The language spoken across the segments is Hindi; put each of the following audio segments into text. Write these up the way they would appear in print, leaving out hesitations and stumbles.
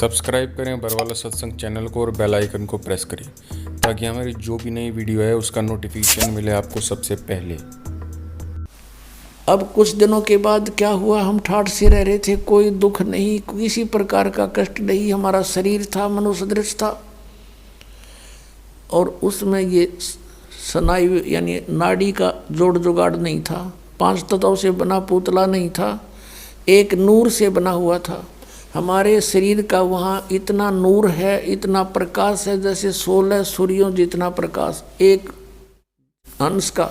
सब्सक्राइब करें बरवाला सत्संग चैनल को और बेल आइकन को प्रेस करें ताकि हमारी जो भी नई वीडियो है उसका नोटिफिकेशन मिले आपको सबसे पहले। अब कुछ दिनों के बाद क्या हुआ, हम ठाठ से रह रहे थे, कोई दुख नहीं, किसी प्रकार का कष्ट नहीं। हमारा शरीर था मनुसदृश था और उसमें ये स्नायु यानी नाड़ी का जोड़ जुगाड़ नहीं था, 5 तत्वों से बना पुतला नहीं था, एक नूर से बना हुआ था। हमारे शरीर का वहाँ इतना नूर है, इतना प्रकाश है जैसे 16 सूर्यों जितना प्रकाश एक अंश का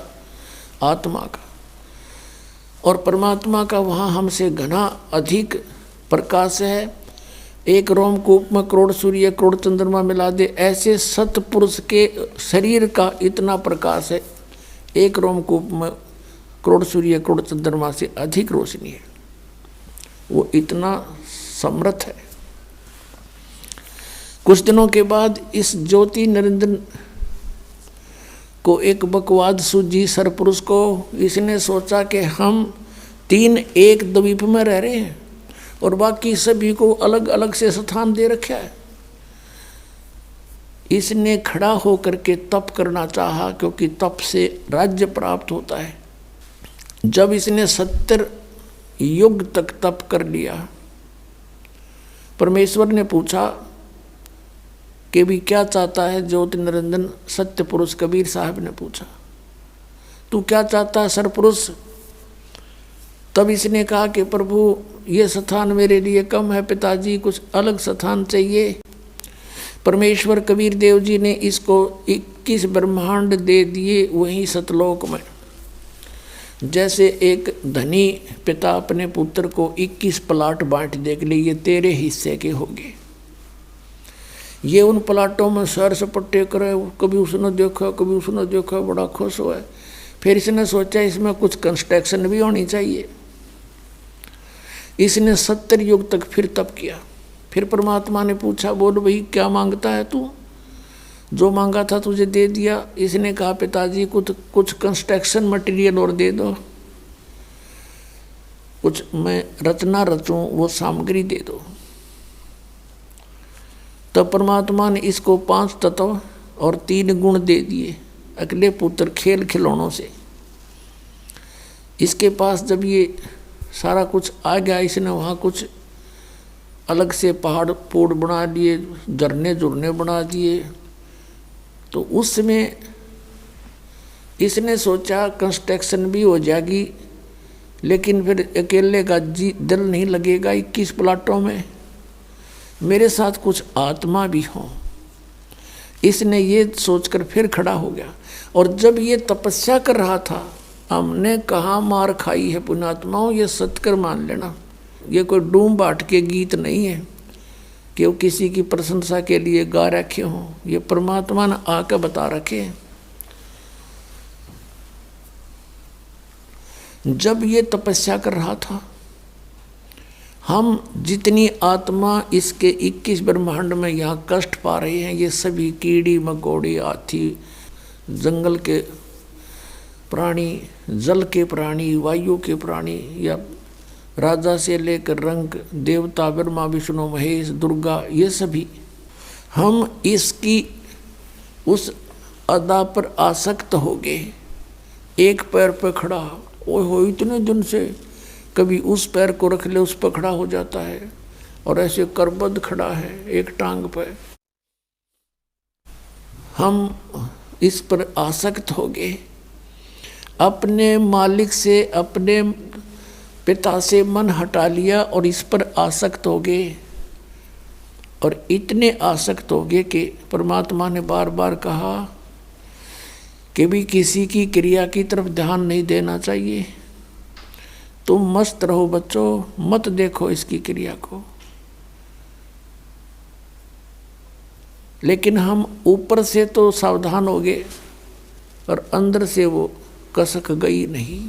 आत्मा का, और परमात्मा का वहाँ हमसे घना अधिक प्रकाश है। एक रोमकूप में करोड़ सूर्य करोड़ चंद्रमा मिला दे, ऐसे सतपुरुष के शरीर का इतना प्रकाश है। एक रोमकूप में करोड़ सूर्य करोड़ चंद्रमा से अधिक रोशनी है, वो इतना समर्थ है। कुछ दिनों के बाद इस ज्योति निरंजन को एक बकवाद सूझी सरपुरुष को। इसने सोचा कि हम 3 एक द्वीप में रह रहे हैं और बाकी सभी को अलग अलग से स्थान दे रखा है। इसने खड़ा होकर के तप करना चाहा, क्योंकि तप से राज्य प्राप्त होता है। जब इसने 70 युग तक तप कर लिया, परमेश्वर ने पूछा कि भी क्या चाहता है ज्योति निरंजन सत्य पुरुष कबीर साहब ने पूछा, तू क्या चाहता है सरपुरुष? तब इसने कहा कि प्रभु ये स्थान मेरे लिए कम है पिताजी, कुछ अलग स्थान चाहिए। परमेश्वर कबीर देव जी ने इसको 21 ब्रह्मांड दे दिए वहीं सतलोक में। जैसे एक धनी पिता अपने पुत्र को 21 प्लाट बांट दे के लिए ये तेरे हिस्से के होंगे। ये उन प्लाटों में सैर सपट्टे करे, कभी उसने देखा कभी उसने देखा, बड़ा खुश हुआ। फिर इसने सोचा इसमें कुछ कंस्ट्रक्शन भी होनी चाहिए। इसने 70 युग तक फिर तप किया। फिर परमात्मा ने पूछा, बोल भाई क्या मांगता है तू? जो मांगा था तुझे दे दिया। इसने कहा पिताजी कुछ कंस्ट्रक्शन मटेरियल और दे दो, कुछ मैं रचना रचूं वो सामग्री दे दो। तब परमात्मा ने इसको 5 तत्व और 3 गुण दे दिए अगले पुत्र खेल खिलौनों से। इसके पास जब ये सारा कुछ आ गया, इसने वहाँ कुछ अलग से पहाड़ पोड़ बना दिए, झरने झुरने बना दिए। तो उसमें इसने सोचा कंस्ट्रक्शन भी हो जाएगी, लेकिन फिर अकेले का दिल नहीं लगेगा 21 प्लाटों में, मेरे साथ कुछ आत्मा भी हो। इसने ये सोचकर फिर खड़ा हो गया। और जब ये तपस्या कर रहा था, हमने कहाँ मार खाई है पुण्यात्माओं, ये सत्कर मान लेना। ये कोई डूम बाट के गीत नहीं है कि वो किसी की प्रशंसा के लिए गा रखे हों, ये परमात्मा ने आकर बता रखे हैं। जब ये तपस्या कर रहा था, हम जितनी आत्मा इसके 21 ब्रह्मांड में यहाँ कष्ट पा रहे हैं, ये सभी कीड़ी मकोड़ी हाथी, जंगल के प्राणी, जल के प्राणी, वायु के प्राणी, या राजा से लेकर रंग देवता ब्रह्मा विष्णु महेश दुर्गा, ये सभी हम इसकी उस अदा पर आसक्त हो गए। एक पैर पर खड़ा, ओए हो इतने दिन से कभी उस पैर को रख ले उस पर खड़ा हो जाता है, और ऐसे करबद्ध खड़ा है एक टांग पर। हम इस पर आसक्त हो गए, अपने मालिक से अपने पिता से मन हटा लिया और इस पर आसक्त हो गए। और इतने आसक्त हो गए कि परमात्मा ने बार बार कहा कि भी किसी की क्रिया की तरफ ध्यान नहीं देना चाहिए, तुम मस्त रहो बच्चों, मत देखो इसकी क्रिया को। लेकिन हम ऊपर से तो सावधान हो गए और अंदर से वो कसक गई नहीं।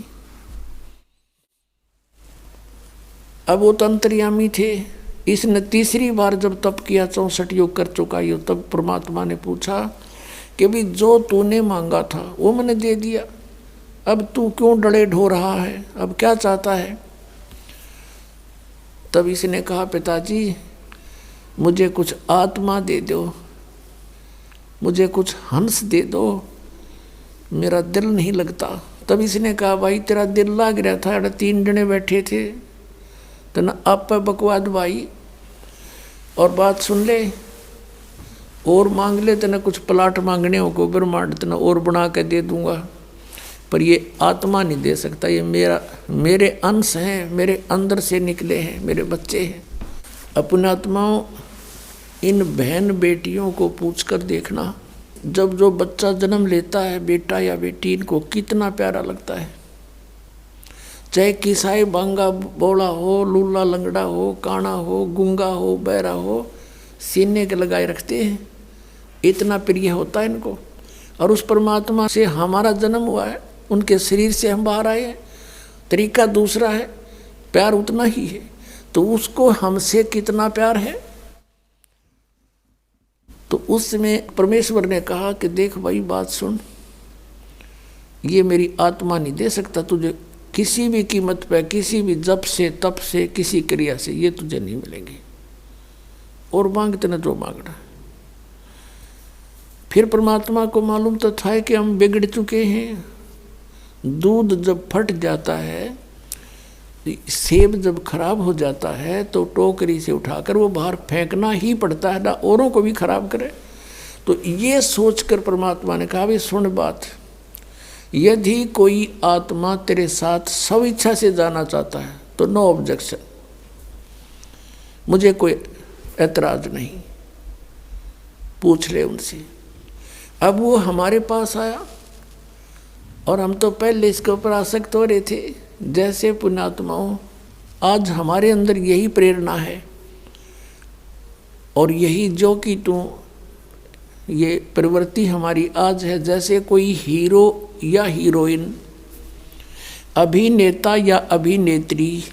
अब वो तो अंतर्यामी थे। इसने तीसरी बार जब तप किया, 64 योग कर चुका ये, तब परमात्मा ने पूछा कि भी जो तूने मांगा था वो मैंने दे दिया, अब तू क्यों डरे ढो रहा है, अब क्या चाहता है? तब इसने कहा पिताजी मुझे कुछ आत्मा दे दो, मुझे कुछ हंस दे दो, मेरा दिल नहीं लगता। तब इसने कहा भाई तेरा दिल लाग रहा था, 3 जने बैठे थे, तो न आप बकवाद भाई, और बात सुन ले और मांग ले, तो न कुछ प्लाट मांगने हो को ब्रह्मांड तो न और बना के दे दूंगा, पर ये आत्मा नहीं दे सकता। ये मेरे अंश हैं, मेरे अंदर से निकले हैं, मेरे बच्चे हैं। अपने आत्माओं, इन बहन बेटियों को पूछकर देखना, जब जो बच्चा जन्म लेता है, बेटा या बेटी, इनको कितना प्यारा लगता है। चाहे किसाई बांगा बोला हो, लूला लंगड़ा हो, काना हो, गूंगा हो, बहरा हो, सीने के लगाए रखते हैं, इतना प्रिय होता है इनको। और उस परमात्मा से हमारा जन्म हुआ है, उनके शरीर से हम बाहर आए हैं, तरीका दूसरा है, प्यार उतना ही है। तो उसको हमसे कितना प्यार है। तो उसमें परमेश्वर ने कहा कि देख भाई बात सुन, ये मेरी आत्मा नहीं दे सकता तुझे किसी भी कीमत पे, किसी भी जप से, तप से, किसी क्रिया से, ये तुझे नहीं मिलेंगी, और मांगते न जो मांगना। फिर परमात्मा को मालूम तो था कि हम बिगड़ चुके हैं। दूध जब फट जाता है, सेब जब खराब हो जाता है, तो टोकरी से उठाकर वो बाहर फेंकना ही पड़ता है, ना औरों को भी खराब करे। तो ये सोचकर परमात्मा ने कहा, भी सुन बात, यदि कोई आत्मा तेरे साथ सब इच्छा से जाना चाहता है तो नो ऑब्जेक्शन, मुझे कोई ऐतराज नहीं, पूछ ले उनसे। अब वो हमारे पास आया, और हम तो पहले इसके ऊपर आसक्त हो रहे थे। जैसे पुण्यात्माओं, आज हमारे अंदर यही प्रेरणा है, और यही जो कि तू ये प्रवृत्ति हमारी आज है। जैसे कोई हीरो या हीरोइन, अभिनेता या अभिनेत्री,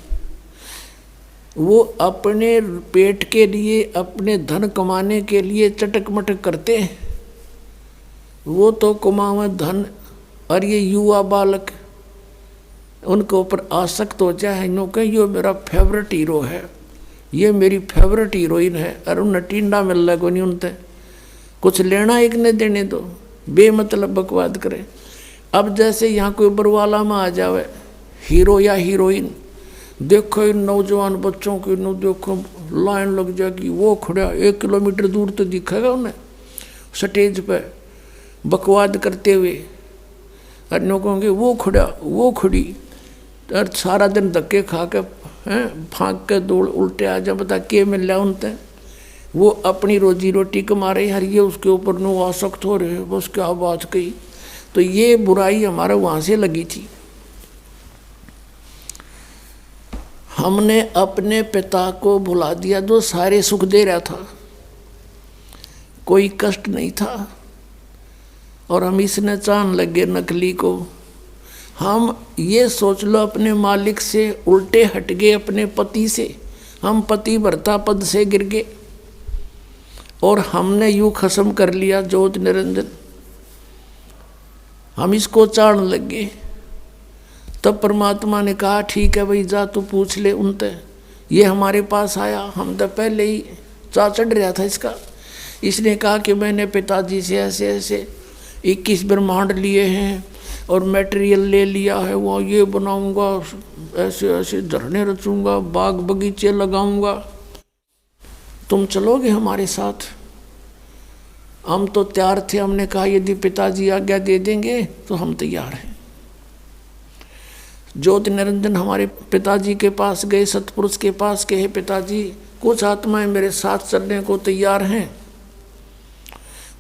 वो अपने पेट के लिए, अपने धन कमाने के लिए चटक मटक करते हैं, वो तो कमावे धन, और ये युवा बालक उनके ऊपर आसक्त हो जाए, इन्हों कहे ये मेरा फेवरेट हीरो है, ये मेरी फेवरेट हीरोइन है, और उन्हें टींडा मिल रहा कोई नहीं, उनसे कुछ लेना एक ने देने दो, बेमतलब बकवाद करे। अब जैसे यहाँ कोई बरवाला में आ जावे हीरो या हीरोइन, देखो इन नौजवान बच्चों की, नो देखो लाइन लग जाएगी, वो खड़ा 1 किलोमीटर दूर तो दिखेगा उन्हें स्टेज पे बकवाद करते हुए, और नो कहोगे वो खड़ा, वो खड़ी, और सारा दिन धक्के खा के फाँक के दौड़ उल्टे आ जा, बता के मिल रहा उनसे। वो अपनी रोजी रोटी कमा रहे, हर ये उसके ऊपर नो आसक्त हो रहे, बस क्या बात कही। तो ये बुराई हमारे वहाँ से लगी थी। हमने अपने पिता को भुला दिया जो सारे सुख दे रहा था, कोई कष्ट नहीं था, और हम इसने चाहने लगे नकली को। हम ये सोच लो अपने मालिक से उल्टे हट गए, अपने पति से। हम पति भरता पद से गिर गए, और हमने यूँ खत्म कर लिया ज्योत निरंजन, हम इसको चाहने लगे। तब परमात्मा ने कहा ठीक है भाई, जा तू पूछ ले उनसे। ये हमारे पास आया, हम तो पहले ही चा चढ़ रहा था इसका। इसने कहा कि मैंने पिताजी से ऐसे ऐसे 21 ब्रह्मांड लिए हैं, और मटेरियल ले लिया है, वो ये बनाऊंगा, ऐसे ऐसे झरने रचूंगा, बाग बगीचे लगाऊंगा, तुम चलोगे हमारे साथ? हम तो तैयार थे, हमने कहा यदि पिताजी आज्ञा दे देंगे तो हम तैयार हैं। ज्योति निरंजन हमारे पिताजी के पास गए, सतपुरुष के पास गए, पिताजी कुछ आत्माएं मेरे साथ चलने को तैयार हैं।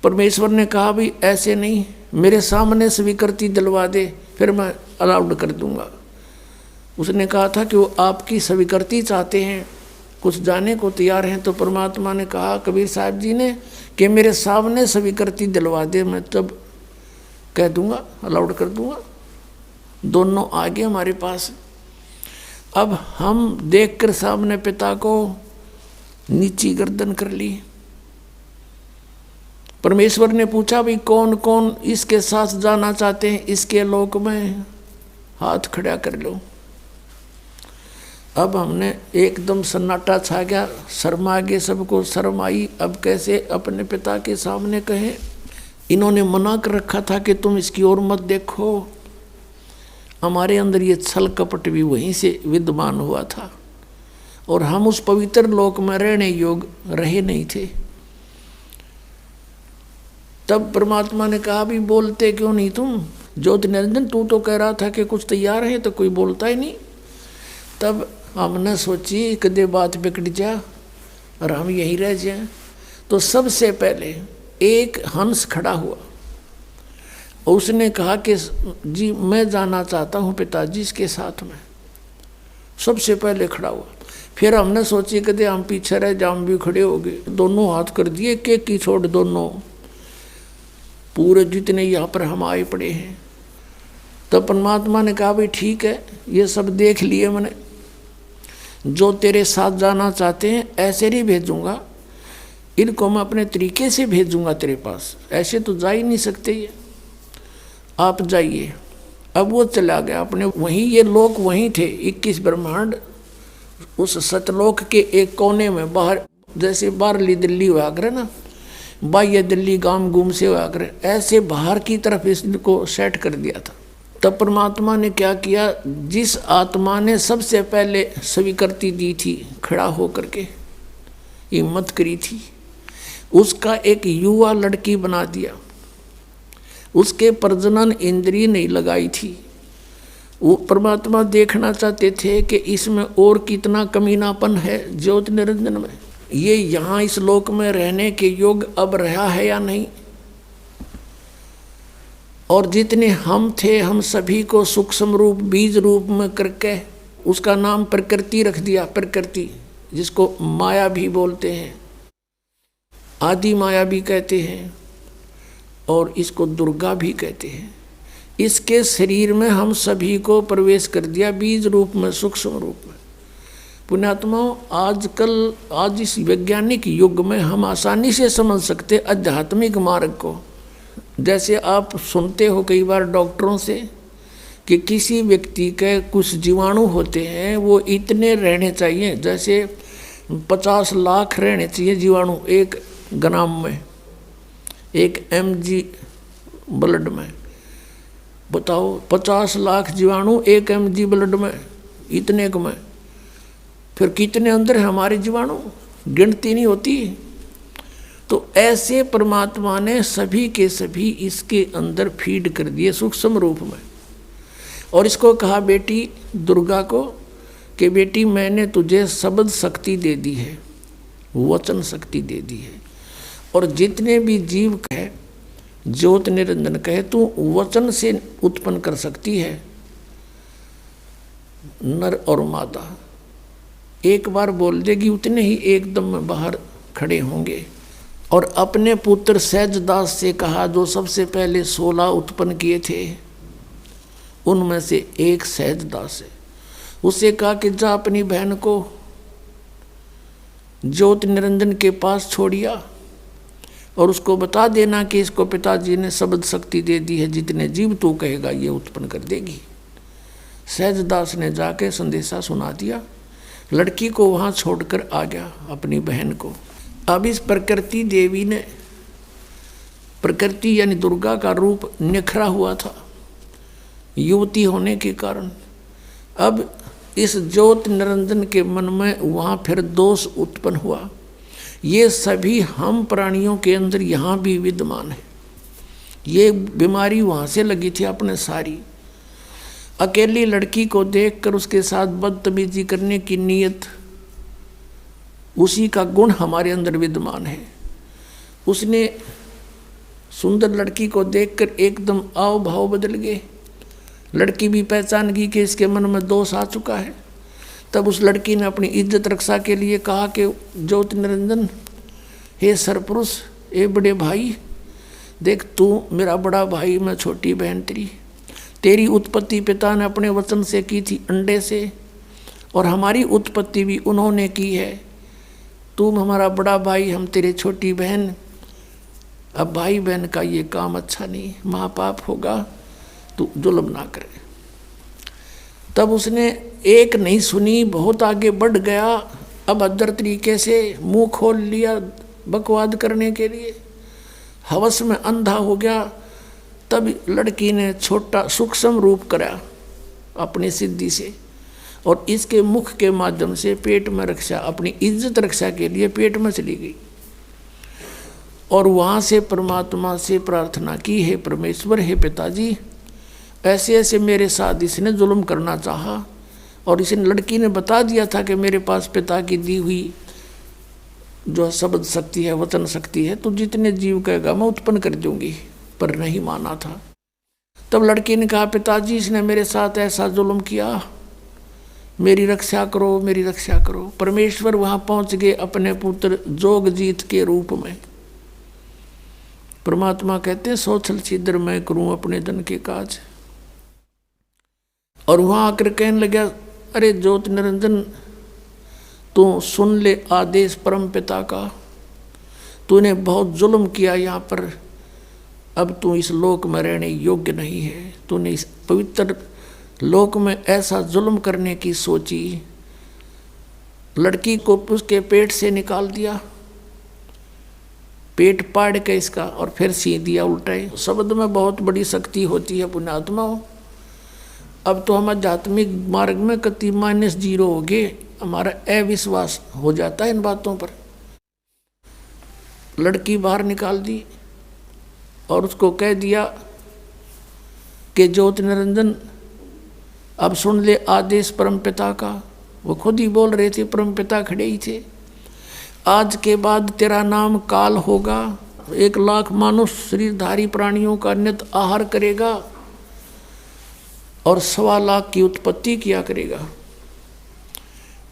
परमेश्वर ने कहा भी ऐसे नहीं, मेरे सामने स्वीकृति दिलवा दे, फिर मैं अलाउड कर दूंगा। उसने कहा था कि वो आपकी स्वीकृति चाहते हैं, कुछ जाने को तैयार हैं। तो परमात्मा ने कहा कबीर साहब जी ने कि मेरे सामने स्वीकृति दिलवा दे, मैं तब कह दूंगा, अलाउड कर दूंगा। दोनों आगे हमारे पास। अब हम देखकर सामने पिता को नीची गर्दन कर ली। परमेश्वर ने पूछा भी कौन कौन इसके साथ जाना चाहते हैं इसके लोक में, हाथ खड़ा कर लो। अब हमने एकदम सन्नाटा छा गया, शर्म आ गई, सबको शर्म आई। अब कैसे अपने पिता के सामने कहें? इन्होंने मना कर रखा था कि तुम इसकी ओर मत देखो। हमारे अंदर ये छल कपट भी वहीं से विद्यमान हुआ था और हम उस पवित्र लोक में रहने योग्य रहे नहीं थे। तब परमात्मा ने कहा, भी बोलते क्यों नहीं तुम? ज्योति निरंजन, तू तो कह रहा था कि कुछ तैयार है, तो कोई बोलता ही नहीं। तब हमने सोची कदे बात बिगड़ जा और हम यहीं रह जाएं। तो सबसे पहले एक हंस खड़ा हुआ, उसने कहा कि जी मैं जाना चाहता हूँ पिताजी के साथ में। सबसे पहले खड़ा हुआ। फिर हमने सोची कदे हम पीछे रह जाए, हम भी खड़े हो गए, दोनों हाथ कर दिए, केक की छोड़ दोनों, पूरे जितने यहाँ पर हम आए पड़े हैं। तो परमात्मा ने कहा, भाई ठीक है, ये सब देख लिए मैंने, जो तेरे साथ जाना चाहते हैं ऐसे नहीं भेजूंगा, इनको मैं अपने तरीके से भेजूंगा तेरे पास, ऐसे तो जा ही नहीं सकते ये, आप जाइए। अब वो चला गया अपने, वहीं ये लोग वहीं थे, 21 ब्रह्मांड उस सतलोक के एक कोने में, बाहर जैसे बाहरली दिल्ली हुआ करे ना, बाह्य दिल्ली गांव गुम से हुआ करे, ऐसे बाहर की तरफ इसको सेट कर दिया था। तब परमात्मा ने क्या किया, जिस आत्मा ने सबसे पहले स्वीकृति दी थी, खड़ा होकर के हिम्मत करी थी, उसका एक युवा लड़की बना दिया। उसके प्रजनन इंद्रिय नहीं लगाई थी। वो परमात्मा देखना चाहते थे कि इसमें और कितना कमीनापन है ज्योति निरंजन में, ये यहाँ इस लोक में रहने के योग्य अब रहा है या नहीं। और जितने हम थे, हम सभी को सूक्ष्म रूप बीज रूप में करके उसका नाम प्रकृति रख दिया। प्रकृति जिसको माया भी बोलते हैं, आदि माया भी कहते हैं और इसको दुर्गा भी कहते हैं। इसके शरीर में हम सभी को प्रवेश कर दिया बीज रूप में, सूक्ष्म रूप में। पुण्यात्माओं, आजकल आज इस वैज्ञानिक युग में हम आसानी से समझ सकते आध्यात्मिक मार्ग को। जैसे आप सुनते हो कई बार डॉक्टरों से कि किसी व्यक्ति के कुछ जीवाणु होते हैं, वो इतने रहने चाहिए, जैसे 50 लाख रहने चाहिए जीवाणु एक ग्राम में, 1 mg ब्लड में। बताओ 50 लाख जीवाणु 1 mg ब्लड में, इतने को में फिर कितने अंदर है हमारे जीवाणु, गिनती नहीं होती। तो ऐसे परमात्मा ने सभी के सभी इसके अंदर फीड कर दिए सूक्ष्म रूप में। और इसको कहा बेटी दुर्गा को कि बेटी मैंने तुझे शब्द शक्ति दे दी है, वचन शक्ति दे दी है, और जितने भी जीव कहे, ज्योत निरंजन कहे, तू वचन से उत्पन्न कर सकती है नर और मादा। एक बार बोल देगी, उतने ही एकदम बाहर खड़े होंगे। और अपने पुत्र सहजदास से कहा, जो सबसे पहले 16 उत्पन्न किए थे, उनमें से एक सहजदास है। उसे कहा कि जा अपनी बहन को ज्योति निरंजन के पास छोड़िया और उसको बता देना कि इसको पिताजी ने शब्द शक्ति दे दी है, जितने जीव तू कहेगा ये उत्पन्न कर देगी। सहजदास ने जाके संदेशा सुना दिया, लड़की को वहाँ छोड़कर आ गया अपनी बहन को। अब इस प्रकृति देवी ने, प्रकृति यानी दुर्गा का रूप निखरा हुआ था युवती होने के कारण। अब इस ज्योति निरंजन के मन में वहाँ फिर दोष उत्पन्न हुआ। ये सभी हम प्राणियों के अंदर यहाँ भी विद्यमान है। ये बीमारी वहाँ से लगी थी अपने सारी। अकेली लड़की को देखकर उसके साथ बदतमीजी करने की नीयत, उसी का गुण हमारे अंदर विद्यमान है। उसने सुंदर लड़की को देखकर एकदम आव भाव बदल गए। लड़की भी पहचान गई कि इसके मन में दोष आ चुका है। तब उस लड़की ने अपनी इज्जत रक्षा के लिए कहा कि ज्योति निरंजन, हे सरपुरुष, हे बड़े भाई, देख तू मेरा बड़ा भाई, मैं छोटी बहन तेरी उत्पत्ति पिता ने अपने वचन से की थी, अंडे से, और हमारी उत्पत्ति भी उन्होंने की है। तुम हमारा बड़ा भाई, हम तेरे छोटी बहन। अब भाई बहन का ये काम अच्छा नहीं, महापाप होगा, तू जुल्म ना करे। तब उसने एक नहीं सुनी, बहुत आगे बढ़ गया। अब अदर तरीके से मुंह खोल लिया बकवाद करने के लिए, हवस में अंधा हो गया। तब लड़की ने छोटा सूक्ष्म रूप करा अपनी सिद्धि से, और इसके मुख के माध्यम से पेट में रक्षा, अपनी इज्जत रक्षा के लिए पेट में चली गई। और वहाँ से परमात्मा से प्रार्थना की, हे परमेश्वर, हे पिताजी, ऐसे ऐसे मेरे साथ इसने जुल्म करना चाहा, और इसने, लड़की ने बता दिया था कि मेरे पास पिता की दी हुई जो शब्द शक्ति है, वचन शक्ति है, तो जितने जीव कहेगा मैं उत्पन्न कर दूंगी, पर नहीं माना था। तब लड़की ने कहा, पिताजी इसने मेरे साथ ऐसा जुल्म किया, मेरी रक्षा करो, मेरी रक्षा करो। परमेश्वर वहां पहुंच गए अपने पुत्र जोगजीत के रूप में। परमात्मा कहते हैं, सोचल छिद्र मैं करूं अपने धन के काज। और वहां आकर कहने लगा, अरे ज्योत निरंजन, तू सुन ले आदेश परम पिता का, तूने बहुत जुल्म किया यहाँ पर, अब तू इस लोक में रहने योग्य नहीं है। तूने इस पवित्र लोक में ऐसा जुल्म करने की सोची, लड़की को उसके पेट से निकाल दिया, पेट पाड़ के इसका, और फिर सी दिया उल्टाई। शब्द में बहुत बड़ी शक्ति होती है पुण्यात्माओं। अब तो हम आध्यात्मिक मार्ग में कति -0 हो गए, हमारा अविश्वास हो जाता है इन बातों पर। लड़की बाहर निकाल दी और उसको कह दिया कि ज्योति निरंजन, अब सुन ले आदेश परम पिता का। वो खुद ही बोल रहे थे, परम पिता खड़े ही थे। आज के बाद तेरा नाम काल होगा, 1 लाख मानुष शरीरधारी प्राणियों का नित आहार करेगा और 1.25 लाख की उत्पत्ति किया करेगा।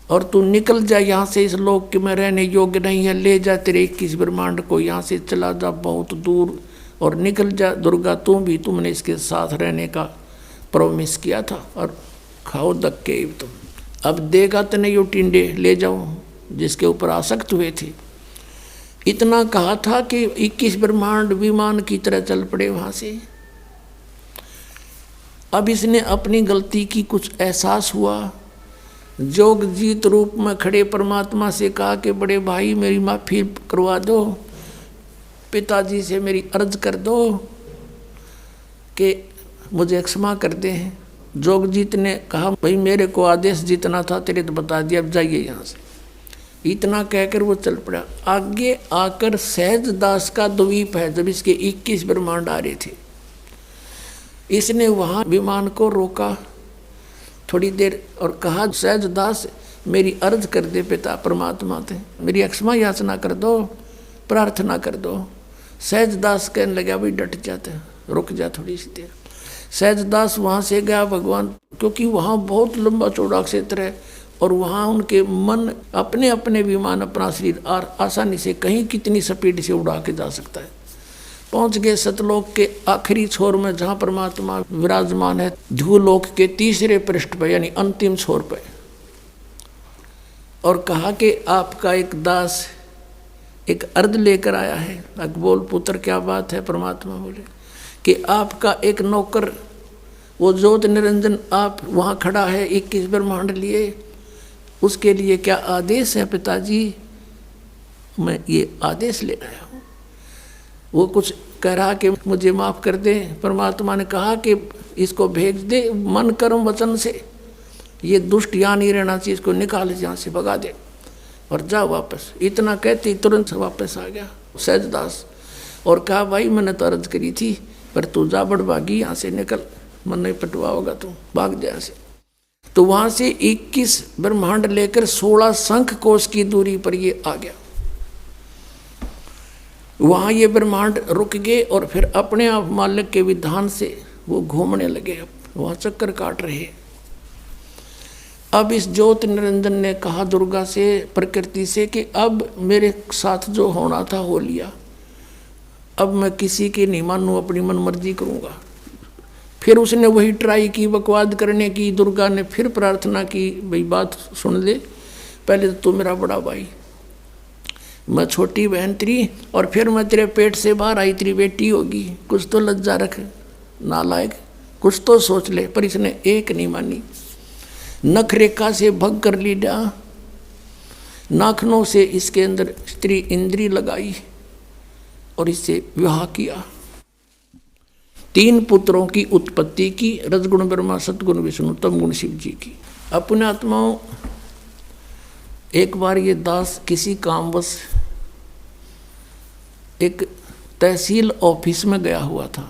और तू निकल जा यहाँ से, इस लोक में रहने योग्य नहीं है। ले जा तेरे 21 ब्रह्मांड को, यहाँ से चला जा बहुत दूर और निकल जा। दुर्गा तू भी, तुमने इसके साथ रहने का प्रॉमिस किया था, और खाओ धक्के तुम। अब देगा तो नहीं, यो टिंडे ले जाओ जिसके ऊपर आसक्त हुए थे। इतना कहा था कि 21 ब्रह्मांड विमान की तरह चल पड़े वहाँ से। अब इसने अपनी गलती की कुछ एहसास हुआ। जोगजीत रूप में खड़े परमात्मा से कहा कि बड़े भाई मेरी माफ़ी करवा दो, पिताजी से मेरी अर्ज कर दो कि मुझे क्षमा कर दे। जोगजीत ने कहा, भाई मेरे को आदेश जितना था तेरे तो बता दिया, अब जाइए यहाँ से। इतना कहकर वो चल पड़ा। आगे आकर सहज दास का द्वीप है, जब इसके 21 ब्रह्मांड आ रहे थे, इसने वहाँ विमान को रोका थोड़ी देर और कहा, सहज दास मेरी अर्ज कर दे पिता परमात्मा से, मेरी क्षमा याचना कर दो, प्रार्थना कर दो। सहज दास कहने लगा, भाई डट जाते, रुक जा थोड़ी सी देर। सहज दास वहाँ से गया भगवान, क्योंकि वहाँ बहुत लंबा चौड़ा क्षेत्र है और वहाँ उनके मन अपने अपने विमान, अपना शरीर आसानी से कहीं कितनी स्पीड से उड़ा के जा सकता है। पहुँच गए सतलोक के आखिरी छोर में, जहाँ परमात्मा विराजमान है, ध्रुवलोक के 3रे पृष्ठ पर, यानी अंतिम छोर पर। और कहा कि आपका एक दास एक अर्ज लेकर आया है। बोल पुत्र क्या बात है? परमात्मा बोले कि आपका एक नौकर वो ज्योत निरंजन आप वहाँ खड़ा है 21 ब्रह्मांड लिए, उसके लिए क्या आदेश है पिताजी? मैं ये आदेश ले आया हूँ। वो कुछ कह रहा कि मुझे माफ़ कर दे। परमात्मा ने कहा कि इसको भेज दे मन कर्म वचन से, ये दुष्ट यहाँ नहीं रहना चाहिए, इसको निकाल यहाँ से, भगा दे और जा वापस। इतना कहते तुरंत वापस आ गया सहजदास और कहा, भाई मैंने तो अर्ज करी थी पर तू जा बड़भागी, यहाँ से निकल, मन नहीं पटवा होगा, तू भाग जा से। तो वहाँ से 21 ब्रह्मांड लेकर 16 शंख कोश की दूरी पर ये आ गया। वहाँ ये ब्रह्मांड रुक गए और फिर अपने आप मालिक के विधान से वो घूमने लगे, वहाँ चक्कर काट रहे। अब इस ज्योत निरंजन ने कहा दुर्गा से, प्रकृति से, कि अब मेरे साथ जो होना था हो लिया, अब मैं किसी की नहीं मानूं, अपनी मन मर्जी करूँगा। फिर उसने वही ट्राई की बकवाद करने की। दुर्गा ने फिर प्रार्थना की, भाई बात सुन ले, पहले तो तू मेरा बड़ा भाई, मैं छोटी बहन तेरी, और फिर मैं तेरे पेट से बाहर आई, तेरी बेटी होगी, कुछ तो लज्जा रख नालायक, कुछ तो सोच ले। पर इसने एक नहीं मानी। नख रेखा से भग कर लिया, नाखनों से इसके अंदर स्त्री इंद्री लगाई और इससे विवाह किया। 3 पुत्रों की उत्पत्ति की, रजगुण ब्रह्मा, सतगुण विष्णु, तमगुण शिव जी की। अपने आत्माओं, एक बार ये दास किसी कामवश एक तहसील ऑफिस में गया हुआ था।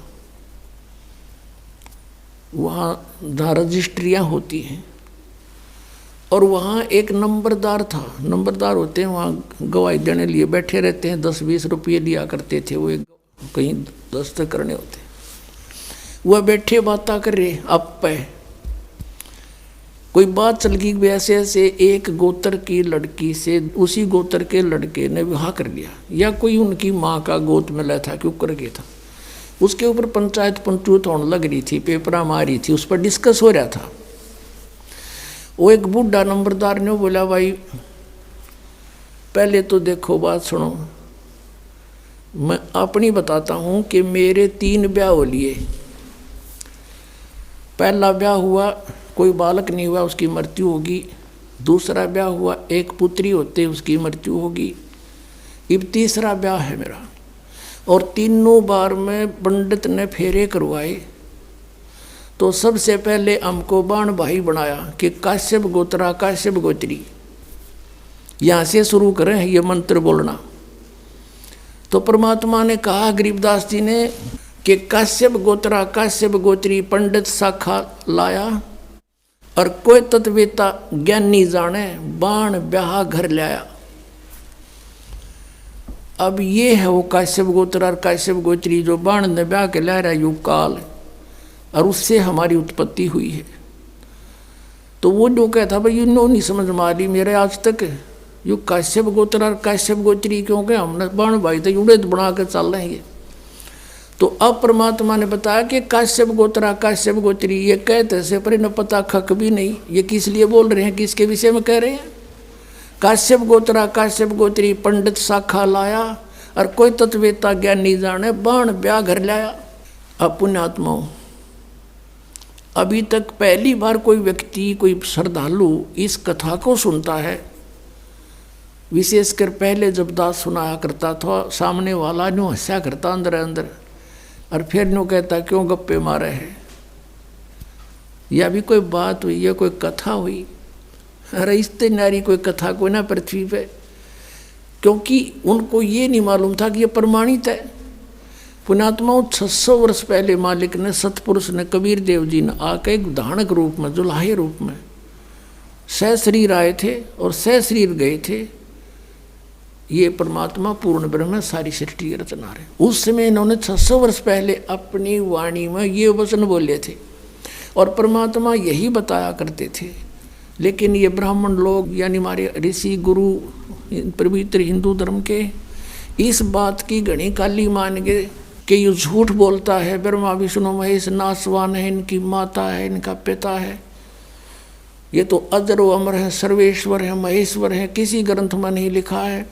वहाँ जहाँ रजिस्ट्रियाँ होती हैं और वहाँ एक नंबरदार था। नंबरदार होते हैं वहाँ गवाही देने लिए बैठे रहते हैं, 10-20 रुपये लिया करते थे वो, कहीं दस्तखत करने होते। वह बैठे बातें कर रहे, अब पे कोई बात चल गई, वैसे ऐसे एक गोत्र की लड़की से उसी गोत्र के लड़के ने विवाह कर लिया, या कोई उनकी माँ का गोद मिला था, क्यों कर गया था। उसके ऊपर पंचायत पंचूत होने लग रही थी, पेपरा मारी थी, उस पर डिस्कस हो रहा था। वो एक बूढ़ा नंबरदार ने बोला, भाई पहले तो देखो, बात सुनो, मैं अपनी बताता हूँ कि मेरे 3 ब्याह हो लिए। पहला ब्याह हुआ, कोई बालक नहीं हुआ, उसकी मृत्यु होगी। दूसरा ब्याह हुआ, एक पुत्री होते, उसकी मृत्यु होगी। अब तीसरा ब्याह है मेरा, और तीनों बार में पंडित ने फेरे करवाए। तो सबसे पहले हमको बाण भाई बनाया कि काश्यप गोत्रा, काश्यप गोत्री, यहाँ से शुरू करें ये मंत्र बोलना। तो परमात्मा ने कहा गरीबदास जी ने कि काश्यप गोत्रा, काश्यप गोत्री पंडित शाखा लाया, और कोई तत्वेता ज्ञानी जाने बाण ब्याह घर लाया। अब ये है वो काश्यप गोत्र और काश्यप गोत्री जो बाण ने ब्याह के ला रहा युग काल, और उससे हमारी उत्पत्ति हुई है। तो वो जो कहता भाई यूँ नहीं समझ मारी मेरे आज तक, यू काश्यप गोत्र और काश्यप गोत्री क्योंकि हमने बाण भाई तो उड़े बना कर चल रहे हैं। तो अब परमात्मा ने बताया कि काश्यप गोत्रा, काश्यप गोत्री, ये कहते से पर इन्हें पता खक भी नहीं ये किस लिए बोल रहे हैं, किसके विषय में कह रहे हैं। काश्यप गोत्रा, काश्यप गोत्री पंडित शाखा लाया, और कोई तत्वेता ज्ञानी जाने बाण ब्याह घर लाया। अब पुण्यात्माओं, अभी तक पहली बार कोई व्यक्ति, कोई श्रद्धालु इस कथा को सुनता है। विशेषकर पहले जब दास सुनाया करता था, सामने वाला न्यू हंसा करता अंदर अंदर, और फिर न्यू कहता क्यों गप्पे मारे हैं, या भी कोई बात हुई, या कोई कथा हुई। अरे इतनी नारी कोई कथा कोई ना पृथ्वी पे, क्योंकि उनको ये नहीं मालूम था कि ये प्रमाणित है। पुण्यात्माओं, 600 वर्ष पहले मालिक ने, सतपुरुष ने, कबीर देव जी ने आके एक धानक रूप में, जुलाहे रूप में सहशरीर आए थे और सहशरीर गए थे। ये परमात्मा पूर्ण ब्रह्म है, सारी सृष्टि रचना रहे। उस समय इन्होंने 600 वर्ष पहले अपनी वाणी में ये वचन बोले थे, और परमात्मा यही बताया करते थे। लेकिन ये ब्राह्मण लोग, यानी हमारे ऋषि गुरु पवित्र हिंदू धर्म के, इस बात की घनी काली मान गए कि ये झूठ बोलता है, ब्रह्मा विष्णु महेश नासवान है, इनकी माता है, इनका पिता है, ये तो अजर व अमर है, सर्वेश्वर है, महेश्वर है, किसी ग्रंथ में नहीं लिखा है।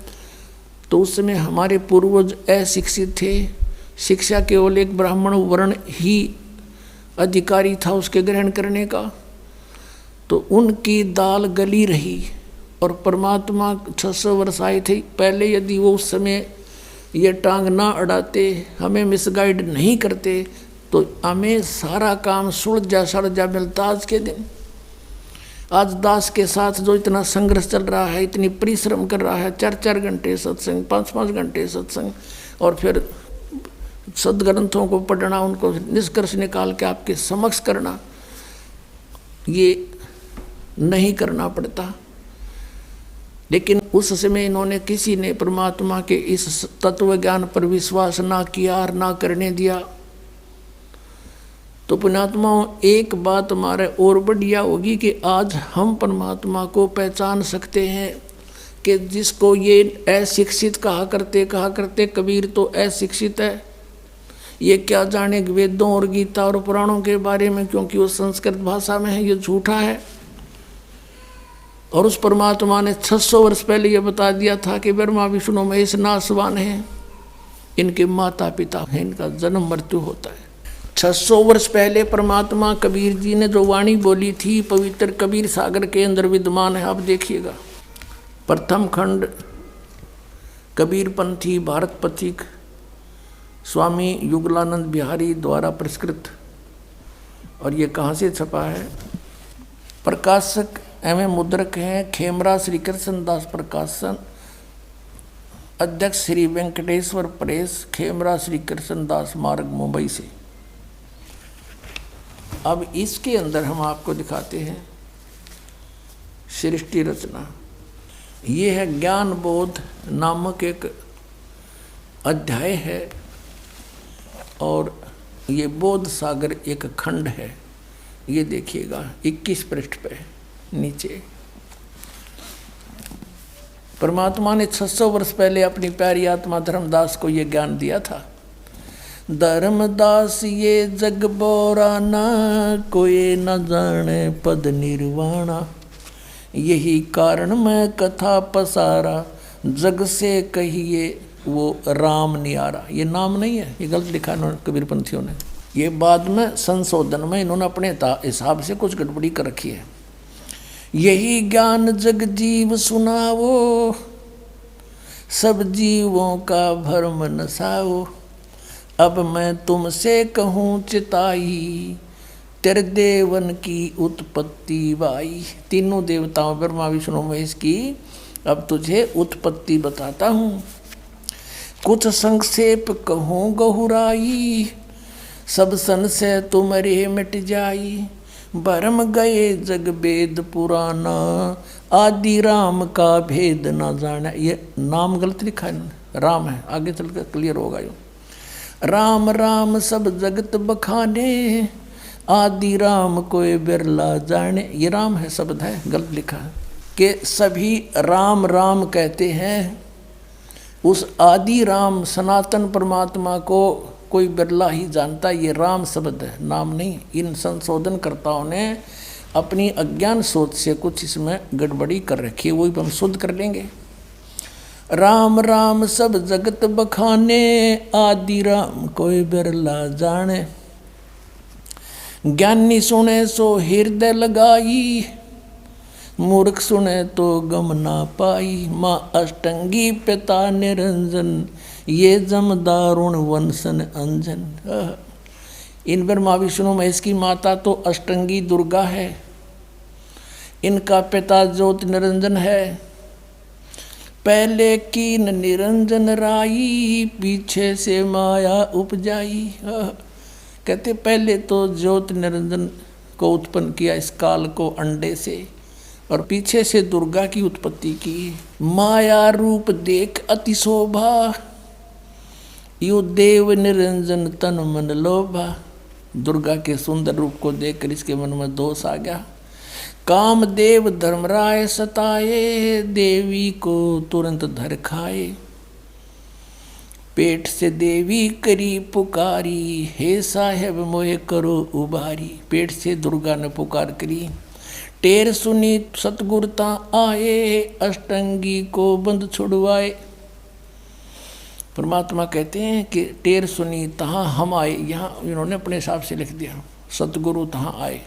तो उस समय हमारे पूर्वज अशिक्षित थे, शिक्षा केवल एक ब्राह्मण वर्ण ही अधिकारी था उसके ग्रहण करने का। तो उनकी दाल गली रही, और परमात्मा 600 वर्ष आए थे पहले। यदि वो उस समय ये टांग ना अड़ाते, हमें मिसगाइड नहीं करते, तो हमें सारा काम सुलझा सलझा मिलता आज के दिन। आज दास के साथ जो इतना संघर्ष चल रहा है, इतनी परिश्रम कर रहा है, 4-4 घंटे सत्संग, 5-5 घंटे सत्संग, और फिर सदग्रंथों को पढ़ना, उनको निष्कर्ष निकाल के आपके समक्ष करना, ये नहीं करना पड़ता। लेकिन उस समय इन्होंने, किसी ने परमात्मा के इस तत्व ज्ञान पर विश्वास ना किया और ना करने दिया। तो पुण्यात्माओं, एक बात हमारे और बढ़िया होगी कि आज हम परमात्मा को पहचान सकते हैं कि जिसको ये अशिक्षित कहा करते कबीर तो अशिक्षित है, ये क्या जाने वेदों और गीता और पुराणों के बारे में, क्योंकि वो संस्कृत भाषा में है, ये झूठा है। और उस परमात्मा ने 600 वर्ष पहले ये बता दिया था कि ब्रह्मा विष्णु महेश नासवान हैं, इनके माता पिता हैं, इनका जन्म मृत्यु होता है। 600 वर्ष पहले परमात्मा कबीर जी ने जो वाणी बोली थी पवित्र कबीर सागर के अंदर विद्यमान है। आप देखिएगा, प्रथम खंड कबीरपंथी भारत पथिक स्वामी युगलानंद बिहारी द्वारा पुरस्कृत। और ये कहाँ से छपा है? प्रकाशक एवं मुद्रक हैं खेमरा श्री कृष्ण दास प्रकाशन, अध्यक्ष श्री वेंकटेश्वर प्रेस, खेमरा श्री कृष्ण दास मार्ग, मुंबई से। अब इसके अंदर हम आपको दिखाते हैं सृष्टि रचना। ये है ज्ञान बोध नामक एक अध्याय है और ये बोध सागर एक खंड है। ये देखिएगा 21 पृष्ठ पे नीचे परमात्मा ने 600 वर्ष पहले अपनी प्यारी आत्मा धर्मदास को ये ज्ञान दिया था। धर्मदास ये जग बोराना, कोई न जाने पद निर्वाणा, यही कारण मैं कथा पसारा, जग से कहिए वो राम नियारा। ये नाम नहीं है, ये गलत लिखा इन्होंने कबीरपंथियों ने। ये बाद में संशोधन में इन्होंने अपने हिसाब से कुछ गड़बड़ी कर रखी है। यही ज्ञान जग जीव सुनावो, सब जीवों का भरम नसाओ, अब मैं तुमसे कहूँ चिताई, तेरे देवन की उत्पत्ति बाई। तीनों देवताओं ब्रह्मा विष्णु महेश की अब तुझे उत्पत्ति बताता हूँ। कुछ संक्षेप कहूँ गहुराई, सब संशय तुम्हारे मिट जाई, भरम गए जग वेद पुराना, आदि राम का भेद न जाना। ये नाम गलत लिखा है, राम है, आगे चलकर क्लियर होगा। यो राम राम सब जगत बखाने, आदि राम कोई बिरला जाने। ये राम है शब्द है, गलत लिखा है कि सभी राम राम कहते हैं। उस आदि राम सनातन परमात्मा को कोई बिरला ही जानता। ये राम शब्द है, नाम नहीं। इन संशोधनकर्ताओं ने अपनी अज्ञान सोच से कुछ इसमें गड़बड़ी कर रखी है, वही हम शुद्ध कर लेंगे। राम राम सब जगत बखाने, आदि राम कोई बिरला जाने, ज्ञानी सुने सो हृदय लगाई, मूर्ख सुने तो गम ना पाई। माँ अष्टंगी पिता निरंजन, ये जम दारुण वंशन अंजन। इन ब्रह्मा विष्णु महेश की माता तो अष्टंगी दुर्गा है, इनका पिता ज्योति निरंजन है। पहले कीन निरंजन राई, पीछे से माया उपजाई। कहते पहले तो ज्योति निरंजन को उत्पन्न किया इस काल को अंडे से, और पीछे से दुर्गा की उत्पत्ति की। माया रूप देख अति शोभा, यू देव निरंजन तन मन लोभा। दुर्गा के सुंदर रूप को देखकर इसके मन में दोष आ गया। कामदेव धर्मराय सताए, देवी को तुरंत धर खाए। पेट से देवी करी पुकारी, हे साहेब मोहे करो उबारी। पेट से दुर्गा ने पुकार करी। टेर सुनी सतगुरता आए, अष्टंगी को बंद छुड़वाए। परमात्मा कहते हैं कि टेर सुनी तहाँ हम आए। यहाँ इन्होंने अपने हिसाब से लिख दिया, सतगुरु तहाँ आए,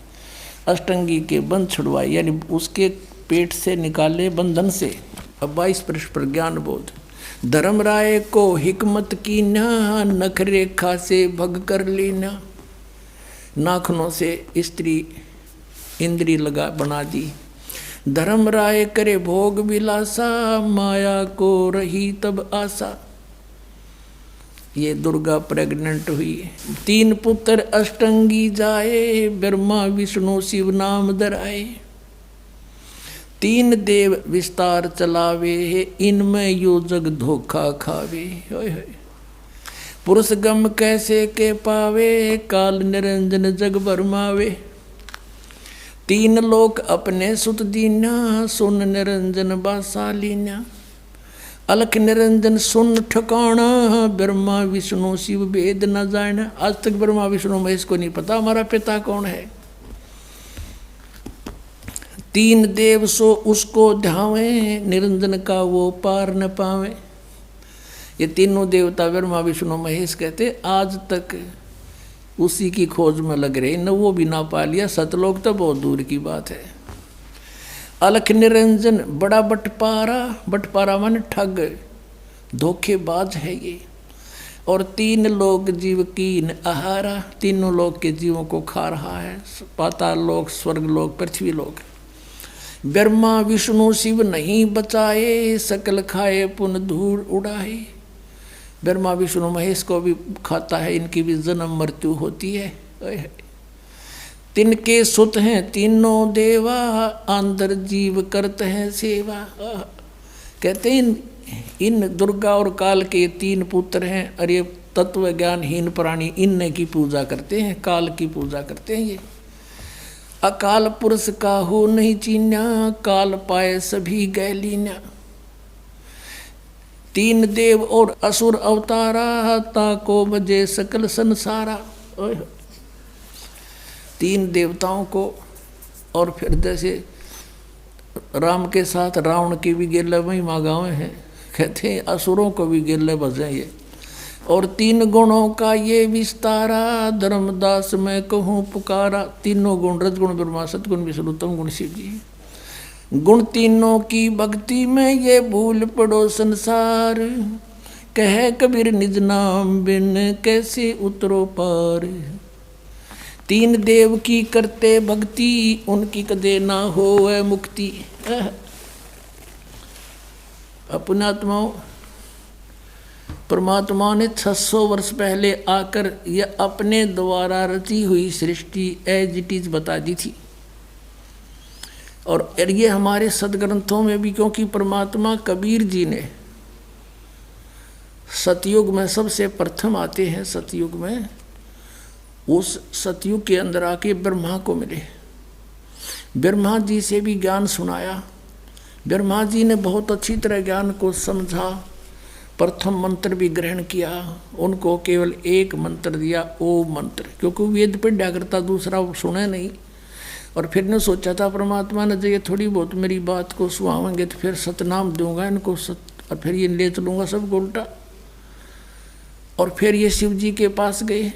अष्टंगी के बंध छुड़वाए, यानी उसके पेट से निकाले बंधन से। अब 22 पृष्ठ पर ज्ञान बोध। धर्म राय को हिकमत की ना, नख रेखा से भग कर लेना। नाखनों से स्त्री इंद्री लगा बना दी। धर्म राय करे भोग विलासा, माया को रही तब आशा। ये दुर्गा प्रेग्नेंट हुई। 3 पुत्र अष्टंगी जाए, ब्रह्मा विष्णु शिव नाम धराए। 3 देव विस्तार चलावे, इनमें यो जग धोखा खावे। पुरुष गम कैसे के पावे, काल निरंजन जग भरमावे। 3 लोक अपने सुत दीना, सुन निरंजन बासालीना। अलख निरंजन सुन ठिकाना, ब्रह्मा विष्णु शिव वेद न जाना। आज तक ब्रह्मा विष्णु महेश को नहीं पता हमारा पिता कौन है। 3 देव सो उसको ध्यावे, निरंजन का वो पार न पावे। ये तीनों देवता ब्रह्मा विष्णु महेश कहते आज तक उसी की खोज में लग रहे न, वो भी ना पा लिया, सतलोक तो बहुत दूर की बात है। अलख निरंजन बड़ा बटपारा, बटपारा माने ठग, धोखेबाज है ये। और 3 लोग जीव कीन आहारा, तीनों लोग के जीवों को खा रहा है, पाताल लोक, स्वर्ग लोक, पृथ्वी लोक। ब्रह्मा विष्णु शिव नहीं बचाए, सकल खाए पुन धूल उड़ाए। ब्रह्मा विष्णु महेश को भी खाता है, इनकी भी जन्म मृत्यु होती है। तिनके सुत हैं तीनों देवा, अंदर जीव करते हैं सेवा। कहते हैं इन दुर्गा और काल के 3 पुत्र हैं, और ये तत्व ज्ञानहीन प्राणी इनने की पूजा करते हैं, काल की पूजा करते हैं। ये अकाल पुरुष का हो नहीं चीन्या, काल पाए सभी गए लीन्या। 3 देव और असुर अवतारा, ताको बजे सकल संसारा। 3 देवताओं को, और फिर जैसे राम के साथ रावण की भी गेले महिमा गाँव है, कहते हैं असुरों को भी गेले बजे ये। और 3 गुणों का ये विस्तारा, धर्मदास मैं कहूँ पुकारा। तीनों गुण, रजगुण ब्रह्मा, सतगुण विष्णु, तम गुण शिव जी। गुण तीनों की भक्ति में ये भूल पड़ो संसार, कहे कबीर निज नाम बिन कैसे उतरो पार। 3 देव की करते भक्ति, उनकी कदे ना होए मुक्ति। अपने आत्माओं, परमात्मा ने 600 वर्ष पहले आकर यह अपने द्वारा रची हुई सृष्टि एज इट इज बता दी थी। और ये हमारे सदग्रंथों में भी, क्योंकि परमात्मा कबीर जी ने सतयुग में सबसे प्रथम आते हैं, सतयुग में, उस सतयुग के अंदर आके ब्रह्मा को मिले, ब्रह्मा जी से भी ज्ञान सुनाया। ब्रह्मा जी ने बहुत अच्छी तरह ज्ञान को समझा, प्रथम मंत्र भी ग्रहण किया, उनको केवल एक मंत्र दिया, ओम मंत्र, क्योंकि वेद पढ़ा करता, दूसरा सुने नहीं। और फिर ने सोचा था परमात्मा ने, जो ये थोड़ी बहुत मेरी बात को सुहावेंगे तो फिर सतनाम दूंगा इनको, और फिर ये ले चलूँगा सबको उल्टा। और फिर ये शिव जी के पास गए,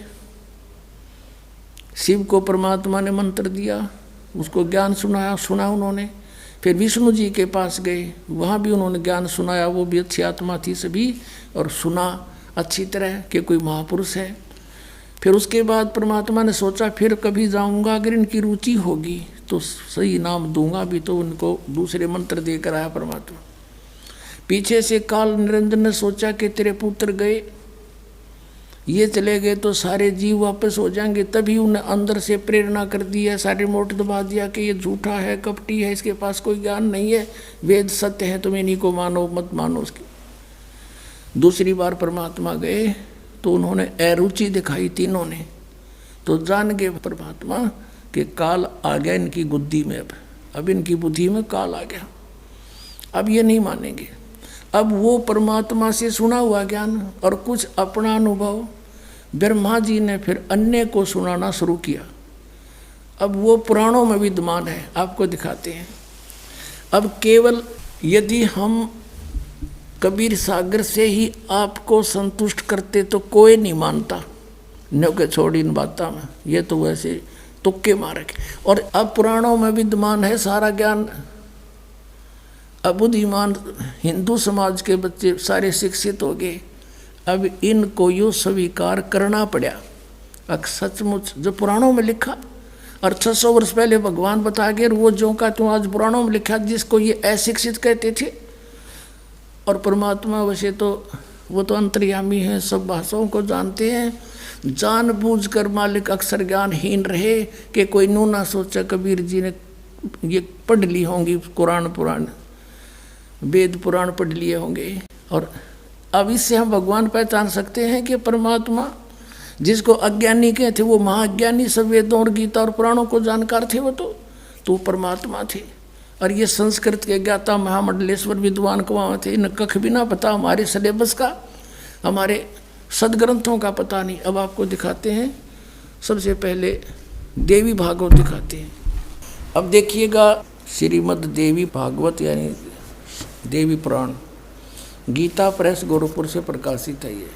शिव को परमात्मा ने मंत्र दिया, उसको ज्ञान सुना उन्होंने। फिर विष्णु जी के पास गए, वहाँ भी उन्होंने ज्ञान सुनाया, वो भी अच्छी आत्मा थी सभी, और सुना अच्छी तरह कि कोई महापुरुष है। फिर उसके बाद परमात्मा ने सोचा फिर कभी जाऊंगा, अगर इनकी रुचि होगी तो सही नाम दूंगा भी, तो उनको दूसरे मंत्र देकर आया परमात्मा। पीछे से काल निरंजन ने सोचा कि तेरे पुत्र गए, ये चले गए तो सारे जीव वापस हो जाएंगे, तभी उन्हें अंदर से प्रेरणा कर दी है, सारे मोट दबा दिया कि ये झूठा है, कपटी है, इसके पास कोई ज्ञान नहीं है, वेद सत्य है, तुम इन्हीं को मानो, मत मानो उसकी। दूसरी बार परमात्मा गए तो उन्होंने अरुचि दिखाई तीनों ने, तो जान गए परमात्मा कि काल आ गया इनकी बुद्धि में, अब इनकी बुद्धि में काल आ गया, अब ये नहीं मानेंगे। अब वो परमात्मा से सुना हुआ ज्ञान और कुछ अपना अनुभव ब्रह्मा जी ने फिर अन्य को सुनाना शुरू किया। अब वो पुराणों में विद्यमान है, आपको दिखाते हैं। अब केवल यदि हम कबीर सागर से ही आपको संतुष्ट करते तो कोई नहीं मानता, न्यो के छोड़ इन बातों में, ये तो वैसे तुक्के मारे। और अब पुराणों में विद्यमान है सारा ज्ञान। अब बुद्धिमान हिंदू समाज के बच्चे सारे शिक्षित हो गए, अब इनको यो स्वीकार करना पड़ा। अब सचमुच जो पुराणों में लिखा, और 600 वर्ष पहले भगवान बता गए, वो जो का तो आज पुराणों में लिखा, जिसको ये अशिक्षित कहते थे। और परमात्मा वैसे तो वो तो अंतर्यामी है, सब भाषाओं को जानते हैं, जानबूझकर मालिक अक्सर ज्ञानहीन रहे कि कोई नू ना सोचा कबीर जी ने ये पढ़ ली होंगी, कुरान पुराण वेद पुराण पढ़ लिए होंगे। और अब इससे हम भगवान पहचान सकते हैं कि परमात्मा जिसको अज्ञानी कहते वो महाज्ञानी, सब वेदों और गीता और पुराणों को जानकार थे, वो तो परमात्मा थे। और ये संस्कृत के ज्ञाता महामंडलेश्वर विद्वान को वहाँ थे, इन्हें कख भी ना पता हमारे सिलेबस का, हमारे सदग्रंथों का पता नहीं। अब आपको दिखाते हैं, सबसे पहले देवी भागवत दिखाते हैं। अब देखिएगा, श्रीमद् देवी भागवत यानी देवी पुराण, गीता प्रेस गोरखपुर से प्रकाशित है। ये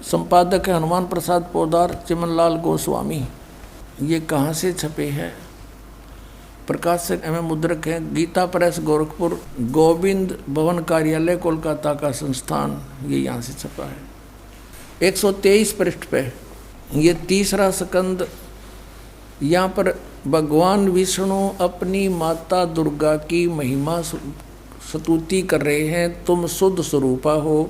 संपादक है हनुमान प्रसाद पोदार, चिमनलाल गोस्वामी। ये कहाँ से छपे हैं? प्रकाशक एवं मुद्रक हैं गीता प्रेस गोरखपुर, गोविंद भवन कार्यालय कोलकाता का संस्थान। ये यहाँ से छपा है। 123 पृष्ठ पे ये तीसरा स्कंद। यहाँ पर भगवान विष्णु अपनी माता दुर्गा की महिमा स्तुति कर रहे हैं। तुम शुद्ध स्वरूपा हो,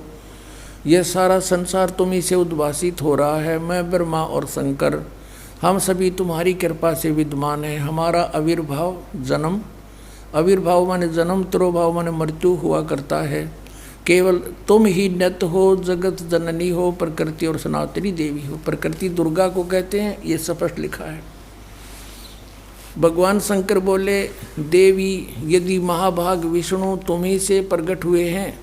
यह सारा संसार तुम्ही से उद्भासित हो रहा है। मैं ब्रह्मा और शंकर हम सभी तुम्हारी कृपा से विद्यमान हैं। हमारा आविर्भाव जन्म, आविर्भाव माने जन्म, तिरोभाव माने मृत्यु हुआ करता है। केवल तुम ही नित्य हो, जगत जननी हो, प्रकृति और सनातनी देवी हो। प्रकृति दुर्गा को कहते हैं, ये स्पष्ट लिखा है। भगवान शंकर बोले, देवी यदि महाभाग विष्णु तुम्ही से प्रकट हुए हैं,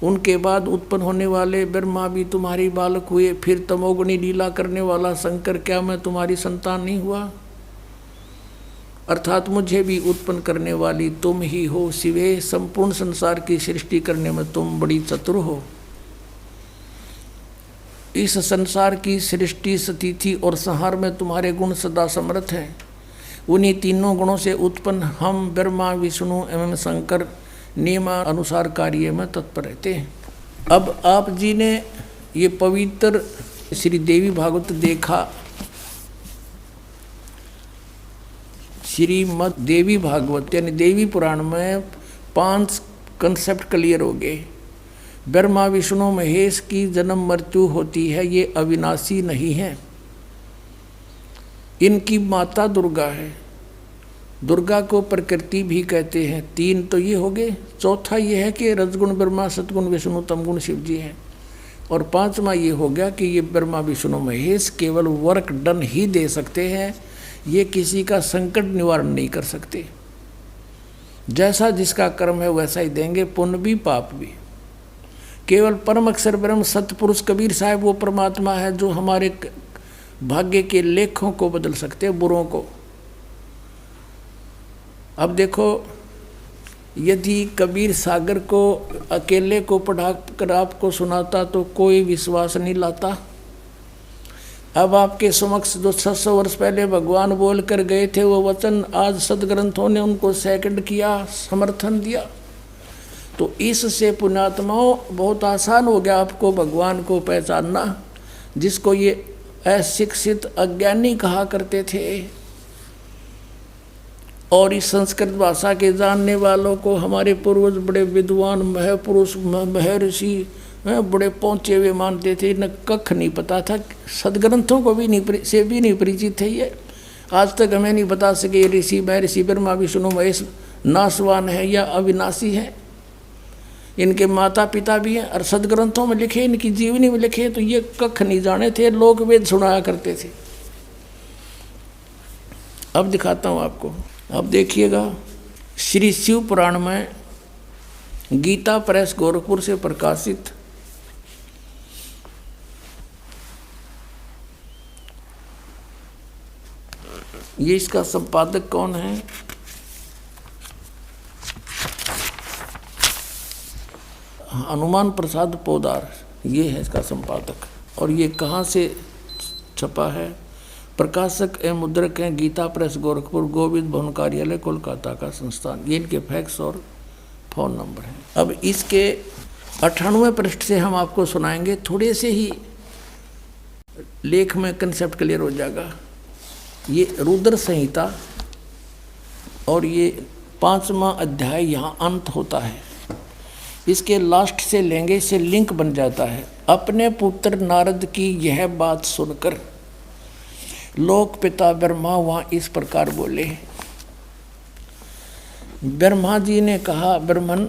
उनके बाद उत्पन्न होने वाले ब्रह्मा भी तुम्हारी बालक हुए, फिर तमोगुणी लीला करने वाला शंकर क्या मैं तुम्हारी संतान नहीं हुआ? अर्थात मुझे भी उत्पन्न करने वाली तुम ही हो। शिवे, संपूर्ण संसार की सृष्टि करने में तुम बड़ी चतुर हो। इस संसार की सृष्टि, स्थिति और संहार में तुम्हारे गुण सदा समर्थ हैं। उन्हीं तीनों गुणों से उत्पन्न हम ब्रह्मा, विष्णु एवं शंकर नियमानुसार कार्य में तत्पर रहते हैं। अब आप जी ने ये पवित्र श्री देवी भागवत देखा। श्रीमद् देवी भागवत यानी देवी पुराण में 5 कंसेप्ट क्लियर हो गए। ब्रह्मा विष्णु महेश की जन्म मृत्यु होती है, ये अविनाशी नहीं है। इनकी माता दुर्गा है। दुर्गा को प्रकृति भी कहते हैं। 3 तो ये हो गए। चौथा ये है कि रजगुण ब्रह्मा, सतगुण विष्णु, तमगुण शिव जी हैं। और 5वां ये हो गया कि ये ब्रह्मा विष्णु महेश केवल वर्क डन ही दे सकते हैं, ये किसी का संकट निवारण नहीं कर सकते। जैसा जिसका कर्म है वैसा ही देंगे, पुण्य भी पाप भी। केवल परम अक्षर ब्रह्म सतपुरुष कबीर साहब वो परमात्मा है जो हमारे भाग्य के लेखों को बदल सकते हैं, बुरों को। अब देखो, यदि कबीर सागर को अकेले को पढ़ा कर आपको सुनाता तो कोई विश्वास नहीं लाता। अब आपके समक्ष जो 600 वर्ष पहले भगवान बोल कर गए थे वो वचन, आज सदग्रंथों ने उनको सेकंड किया, समर्थन दिया। तो इससे पुण्यात्माओं बहुत आसान हो गया आपको भगवान को पहचानना, जिसको ये अशिक्षित अज्ञानी कहा करते थे। और इस संस्कृत भाषा के जानने वालों को हमारे पूर्वज बड़े विद्वान महापुरुष महर्षि बड़े पहुँचे हुए मानते थे। न कख नहीं पता था, सदग्रंथों को भी नहीं परिचित थे ये। आज तक हमें नहीं बता सके ऋषि महर्षि ब्रह्मा विष्णु महेश नाशवान है या अविनाशी है। इनके माता पिता भी हैं और सदग्रंथों में लिखे, इनकी जीवनी में लिखे, तो ये कख नहीं जाने थे। लोक वेद सुनाया करते थे। अब दिखाता हूँ आपको। अब देखिएगा, श्री शिव पुराण में गीता प्रेस गोरखपुर से प्रकाशित ये इसका संपादक कौन है? हनुमान प्रसाद पोदार, ये है इसका संपादक। और ये कहाँ से छपा है? प्रकाशक एवं मुद्रक हैं गीता प्रेस गोरखपुर, गोविंद भवन कार्यालय कोलकाता का संस्थान। ये इनके फैक्स और फ़ोन नंबर हैं। अब इसके 98वें पृष्ठ से हम आपको सुनाएंगे। थोड़े से ही लेख में कंसेप्ट क्लियर हो जाएगा। ये रुद्र संहिता और ये 5वां अध्याय यहाँ अंत होता है। इसके लास्ट से लेंगे, इससे लिंक बन जाता है। अपने पुत्र नारद की यह बात सुनकर लोक पिता ब्रह्मा वहाँ इस प्रकार बोले। ब्रह्मा जी ने कहा, ब्रह्मन,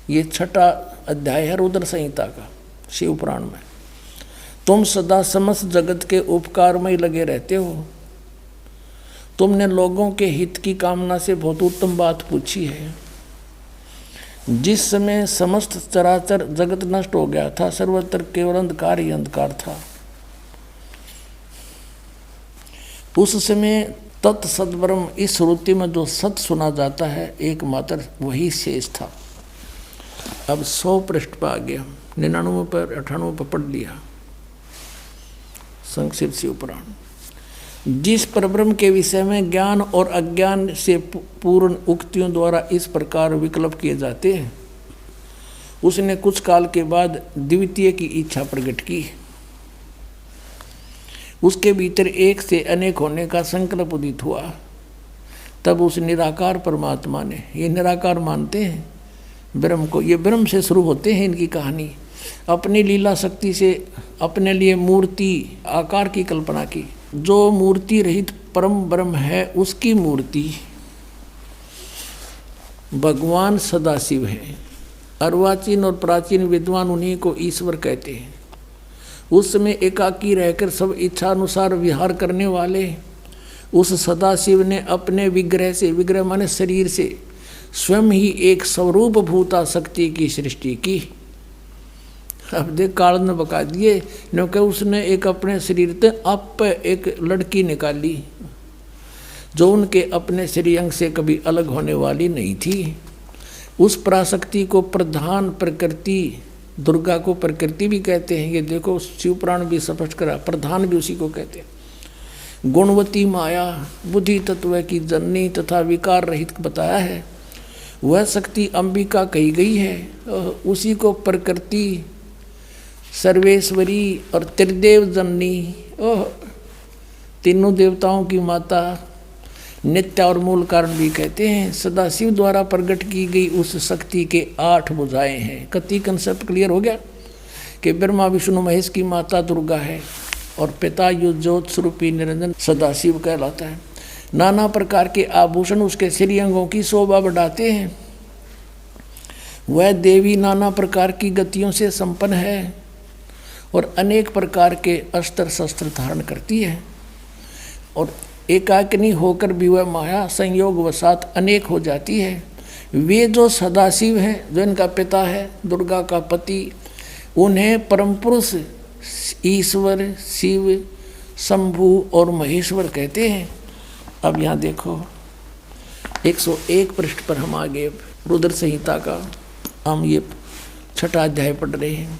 ये 6वां अध्याय है रुद्र संहिता का शिव पुराण में, तुम सदा समस्त जगत के उपकार में ही लगे रहते हो। तुमने लोगों के हित की कामना से बहुत उत्तम बात पूछी है। जिस समय समस्त चराचर जगत नष्ट हो गया था, सर्वत्र केवल अंधकार ही अंधकार था, उस समय तत्सद्ब्रह्म इस श्रुति में जो सत सुना जाता है एकमात्र वही शेष था। अब 100 पृष्ठ पर आ गया, 99 पर 98 पर पढ़ लिया। संक्षिप्त शिव पुराण। जिस परब्रह्म के विषय में ज्ञान और अज्ञान से पूर्ण उक्तियों द्वारा इस प्रकार विकल्प किए जाते हैं, उसने कुछ काल के बाद द्वितीय की इच्छा प्रकट की। उसके भीतर एक से अनेक होने का संकल्प उदित हुआ। तब उस निराकार परमात्मा ने, ये निराकार मानते हैं ब्रह्म को, ये ब्रह्म से शुरू होते हैं इनकी कहानी, अपनी लीला शक्ति से अपने लिए मूर्ति आकार की कल्पना की। जो मूर्ति रहित परम ब्रह्म है उसकी मूर्ति भगवान सदाशिव है। अर्वाचीन और प्राचीन विद्वान उन्हीं को ईश्वर कहते हैं। उस समय एकाकी रहकर सब इच्छा अनुसार विहार करने वाले उस सदाशिव ने अपने विग्रह से, विग्रह माने शरीर से, स्वयं ही एक स्वरूप भूता शक्ति की सृष्टि की। अब देख काल ने बका दिए, क्योंकि उसने एक अपने शरीर से आप एक लड़की निकाली जो उनके अपने श्रीअंग से कभी अलग होने वाली नहीं थी। उस पराशक्ति को प्रधान प्रकृति, दुर्गा को प्रकृति भी कहते हैं। ये देखो शिव पुराण भी स्पष्ट करा, प्रधान भी उसी को कहते हैं। गुणवती माया, बुद्धि तत्व की जननी तथा विकार रहित बताया है। वह शक्ति अंबिका कही गई है। उसी को प्रकृति, सर्वेश्वरी और त्रिदेव जननी, तीनों देवताओं की माता, नित्य और मूल कारण भी कहते हैं। सदाशिव द्वारा प्रकट की गई उस शक्ति के 8 भुजाएं हैं। कति कंसेप्ट क्लियर हो गया कि ब्रह्मा विष्णु महेश की माता दुर्गा है और पिता युज्योत स्वरूपी निरंजन सदाशिव कहलाता है। नाना प्रकार के आभूषण उसके श्रीअंगों की शोभा बढ़ाते हैं। वह देवी नाना प्रकार की गतियों से संपन्न है और अनेक प्रकार के अस्त्र शस्त्र धारण करती है। और एकाकिनी होकर भी वह माया संयोग वसात अनेक हो जाती है। वे जो सदाशिव हैं, जो इनका पिता है, दुर्गा का पति, उन्हें परम पुरुष ईश्वर, शिव, शंभु और महेश्वर कहते हैं। अब यहाँ देखो 101 पृष्ठ पर हम आगे रुद्र संहिता का हम ये 6वां अध्याय पढ़ रहे हैं।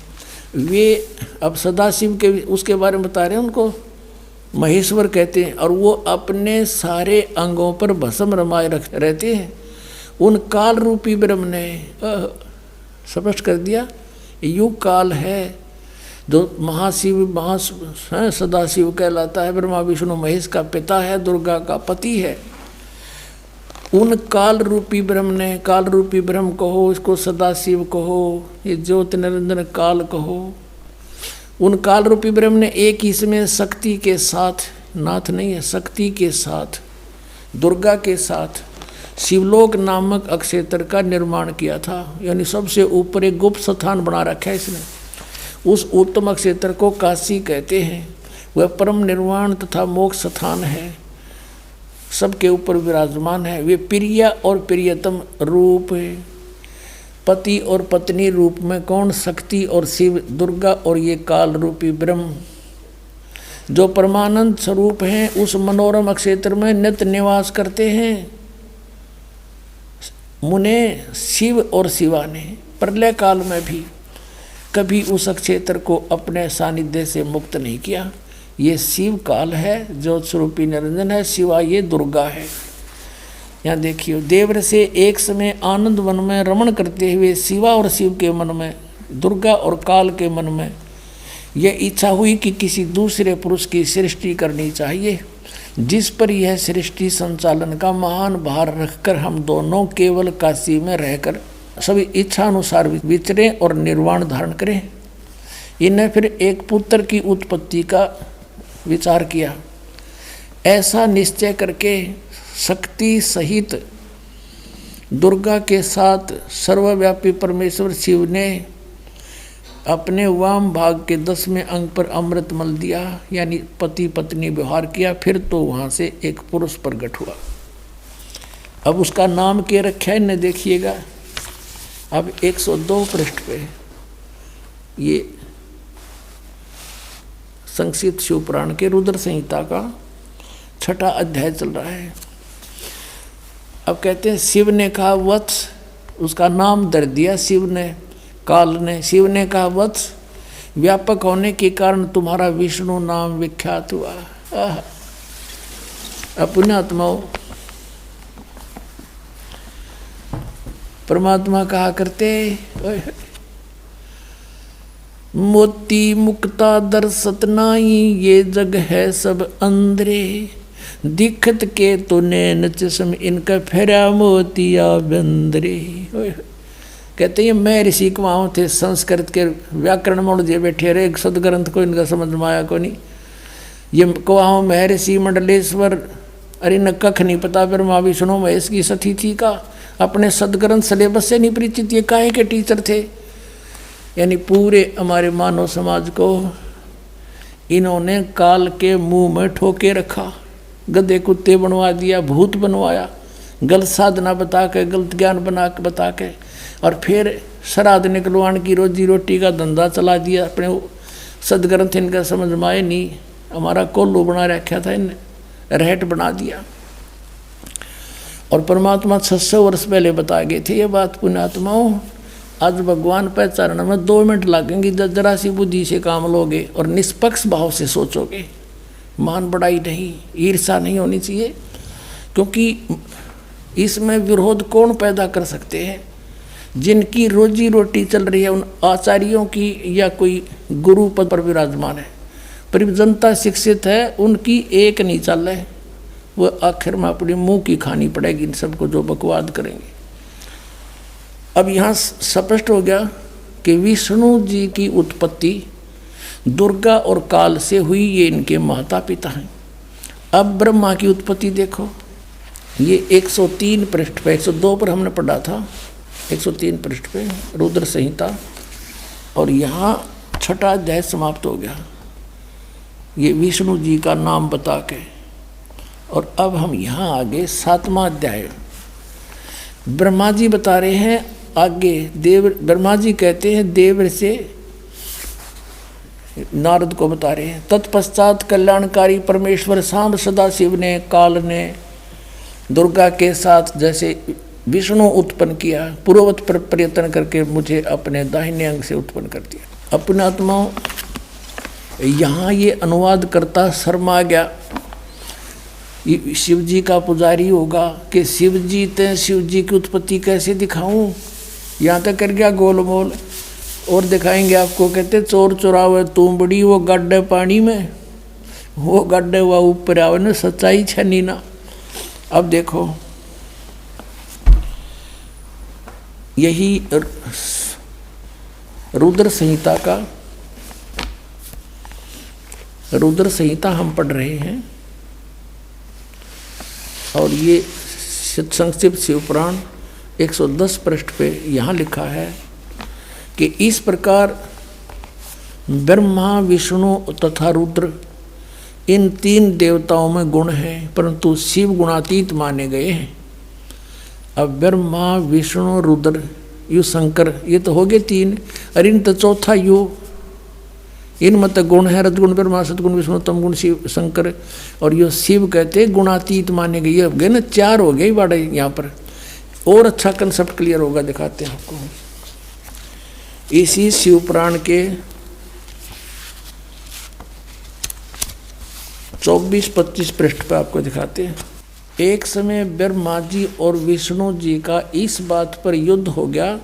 वे अब सदाशिव के उसके बारे में बता रहे हैं, उनको महेश्वर कहते हैं और वो अपने सारे अंगों पर भस्म रमाए रहते हैं। उन काल रूपी ब्रह्म ने स्पष्ट कर दिया, युग काल है जो महाशिव सदाशिव कहलाता है, ब्रह्मा विष्णु महेश का पिता है, दुर्गा का पति है। उन काल रूपी ब्रह्म ने, काल रूपी ब्रह्म कहो, इसको सदाशिव कहो, ये ज्योति निरंजन काल कहो, उन काल रूपी ब्रह्म ने एक ही समय शक्ति के साथ, नाथ नहीं है, शक्ति के साथ, दुर्गा के साथ शिवलोक नामक अक्षेत्र का निर्माण किया था। यानी सबसे ऊपर एक गुप्त स्थान बना रखा है इसने। उस उत्तम अक्षेत्र को काशी कहते हैं। वह परम निर्वाण तथा मोक्ष स्थान है, सबके ऊपर विराजमान है। वे प्रिय और प्रियतम रूप है, पति और पत्नी रूप में कौन? शक्ति और शिव, दुर्गा और ये काल रूपी ब्रह्म जो परमानंद स्वरूप हैं, उस मनोरम क्षेत्र में नित्य निवास करते हैं। मुने शिव और शिवा ने प्रलय काल में भी कभी उस क्षेत्र को अपने सानिध्य से मुक्त नहीं किया। ये शिव काल है, ज्योत स्वरूपी निरंजन है, शिवा ये दुर्गा है। यहाँ देखिए, देवर से एक समय आनंद वन में रमण करते हुए शिवा और शिव के मन में, दुर्गा और काल के मन में यह इच्छा हुई कि किसी दूसरे पुरुष की सृष्टि करनी चाहिए, जिस पर यह सृष्टि संचालन का महान भार रखकर हम दोनों केवल काशी में रहकर सभी इच्छा अनुसार विचरें और निर्वाण धारण करें। इन्हें फिर एक पुत्र की उत्पत्ति का विचार किया। ऐसा निश्चय करके शक्ति सहित दुर्गा के साथ सर्वव्यापी परमेश्वर शिव ने अपने वाम भाग के 10वें अंग पर अमृत मल दिया, यानी पति पत्नी व्यवहार किया। फिर तो वहाँ से एक पुरुष प्रकट हुआ। अब उसका नाम क्या रखा है इन्हें देखिएगा। अब 102 पृष्ठ पे ये संक्षिप्त शिव पुराण के रुद्र संहिता का 6वां अध्याय चल रहा है। अब कहते हैं शिव ने कहा वत्स, उसका नाम दर दिया शिव ने, काल ने। शिव ने कहा वत्स, व्यापक होने के कारण तुम्हारा विष्णु नाम विख्यात हुआ। अपने आत्माओं, परमात्मा कहा करते, मोती मुक्ता दर्शत नाई, ये जग है सब अंधरे, दिखत के तो नैन चश्म, इनका फेरा मोतिया बंदरे। कहते हैं मैं ऋषि कुमाऊँ थे, संस्कृत के व्याकरण मोड़ दिए बैठे रहे, एक सदग्रंथ को इनका समझ में आया को नहीं। ये कुआं महर्षि मंडलेश्वर, अरे न कख नहीं पता, फिर माँ विष्णु महेश की सती थी का, अपने सदग्रंथ सिलेबस से नहीं परिचित, ये काहे के टीचर थे। यानी पूरे हमारे मानव समाज को इन्होंने काल के मुंह में ठोके रखा, गधे कुत्ते बनवा दिया, भूत बनवाया, गलत साधना बता के, गलत ज्ञान बना के बता के, और फिर श्राद्ध निकलवान की रोजी रोटी का धंधा चला दिया। अपने सदग्रंथ इनका समझ में आए नहीं, हमारा कोल्लू बना रखा था, इन रहट बना दिया। और परमात्मा 600 वर्ष पहले बता गए थे ये बात। पुण्यात्माओं, आज भगवान पहचानने में 2 मिनट लगेंगे, जरा सी बुद्धि से काम लोगे और निष्पक्ष भाव से सोचोगे। मान बढ़ाई नहीं, ईर्षा नहीं होनी चाहिए, क्योंकि इसमें विरोध कौन पैदा कर सकते हैं। जिनकी रोजी रोटी चल रही है उन आचार्यों की, या कोई गुरु पद पर विराजमान है, पर जनता शिक्षित है, उनकी एक नहीं चल रहा है, वो आखिर में अपने मुंह की खानी पड़ेगी इन सबको जो बकवाद करेंगे। अब यहाँ स्पष्ट हो गया कि विष्णु जी की उत्पत्ति दुर्गा और काल से हुई, ये इनके माता पिता हैं। अब ब्रह्मा की उत्पत्ति देखो, ये 103 पृष्ठ पे, 102 पर हमने पढ़ा था, 103 पृष्ठ पे रुद्र संहिता, और यहाँ 6ठा अध्याय समाप्त हो गया ये विष्णु जी का नाम बता के। और अब हम यहाँ आगे 7वां अध्याय, ब्रह्मा जी बता रहे हैं आगे। ब्रह्मा जी कहते हैं देव से नारद को बता रहे हैं, तत्पश्चात कल्याणकारी परमेश्वर सांब सदाशिव ने काल ने दुर्गा के साथ जैसे विष्णु उत्पन्न किया, पूर्ववत पर प्रयत्न करके मुझे अपने दाहिने अंग से उत्पन्न कर दिया। अपने आत्माओं, यहाँ ये अनुवाद करता शर्मा गया, शिव जी का पुजारी होगा कि शिव जी ते शिव जी की उत्पत्ति कैसे दिखाऊं, यहाँ तक कर गया गोलमोल। और दिखाएंगे आपको, कहते चोर चुरावे तुम बड़ी, वो गड्ढे पानी में, वो गड्ढे हुआ ऊपर आवे न, सच्चाई छनी ना। अब देखो, यही रुद्र संहिता का, रुद्र संहिता हम पढ़ रहे हैं, और ये संक्षिप्त शिवपुराण 110 पृष्ठ पे यहाँ लिखा है कि इस प्रकार ब्रह्मा विष्णु तथा रुद्र इन 3 देवताओं में गुण हैं, परंतु शिव गुणातीत माने गए हैं। अब ब्रह्मा विष्णु रुद्र यु शंकर, ये तो हो गए 3, और इन तो चौथा यु, इनमें तो गुण है रजगुण ब्रह्मा सतगुण विष्णु तमगुण शिव शंकर, और यो शिव कहते गुणातीत माने गए। ये हो गए ना 4 हो गए बड़े यहाँ पर। और अच्छा कंसेप्ट क्लियर होगा, दिखाते हैं आपको इसी शिवपुराण के 24-25 पृष्ठ पर आपको दिखाते हैं। एक समय ब्रह्मा जी और विष्णु जी का इस बात पर युद्ध हो गया।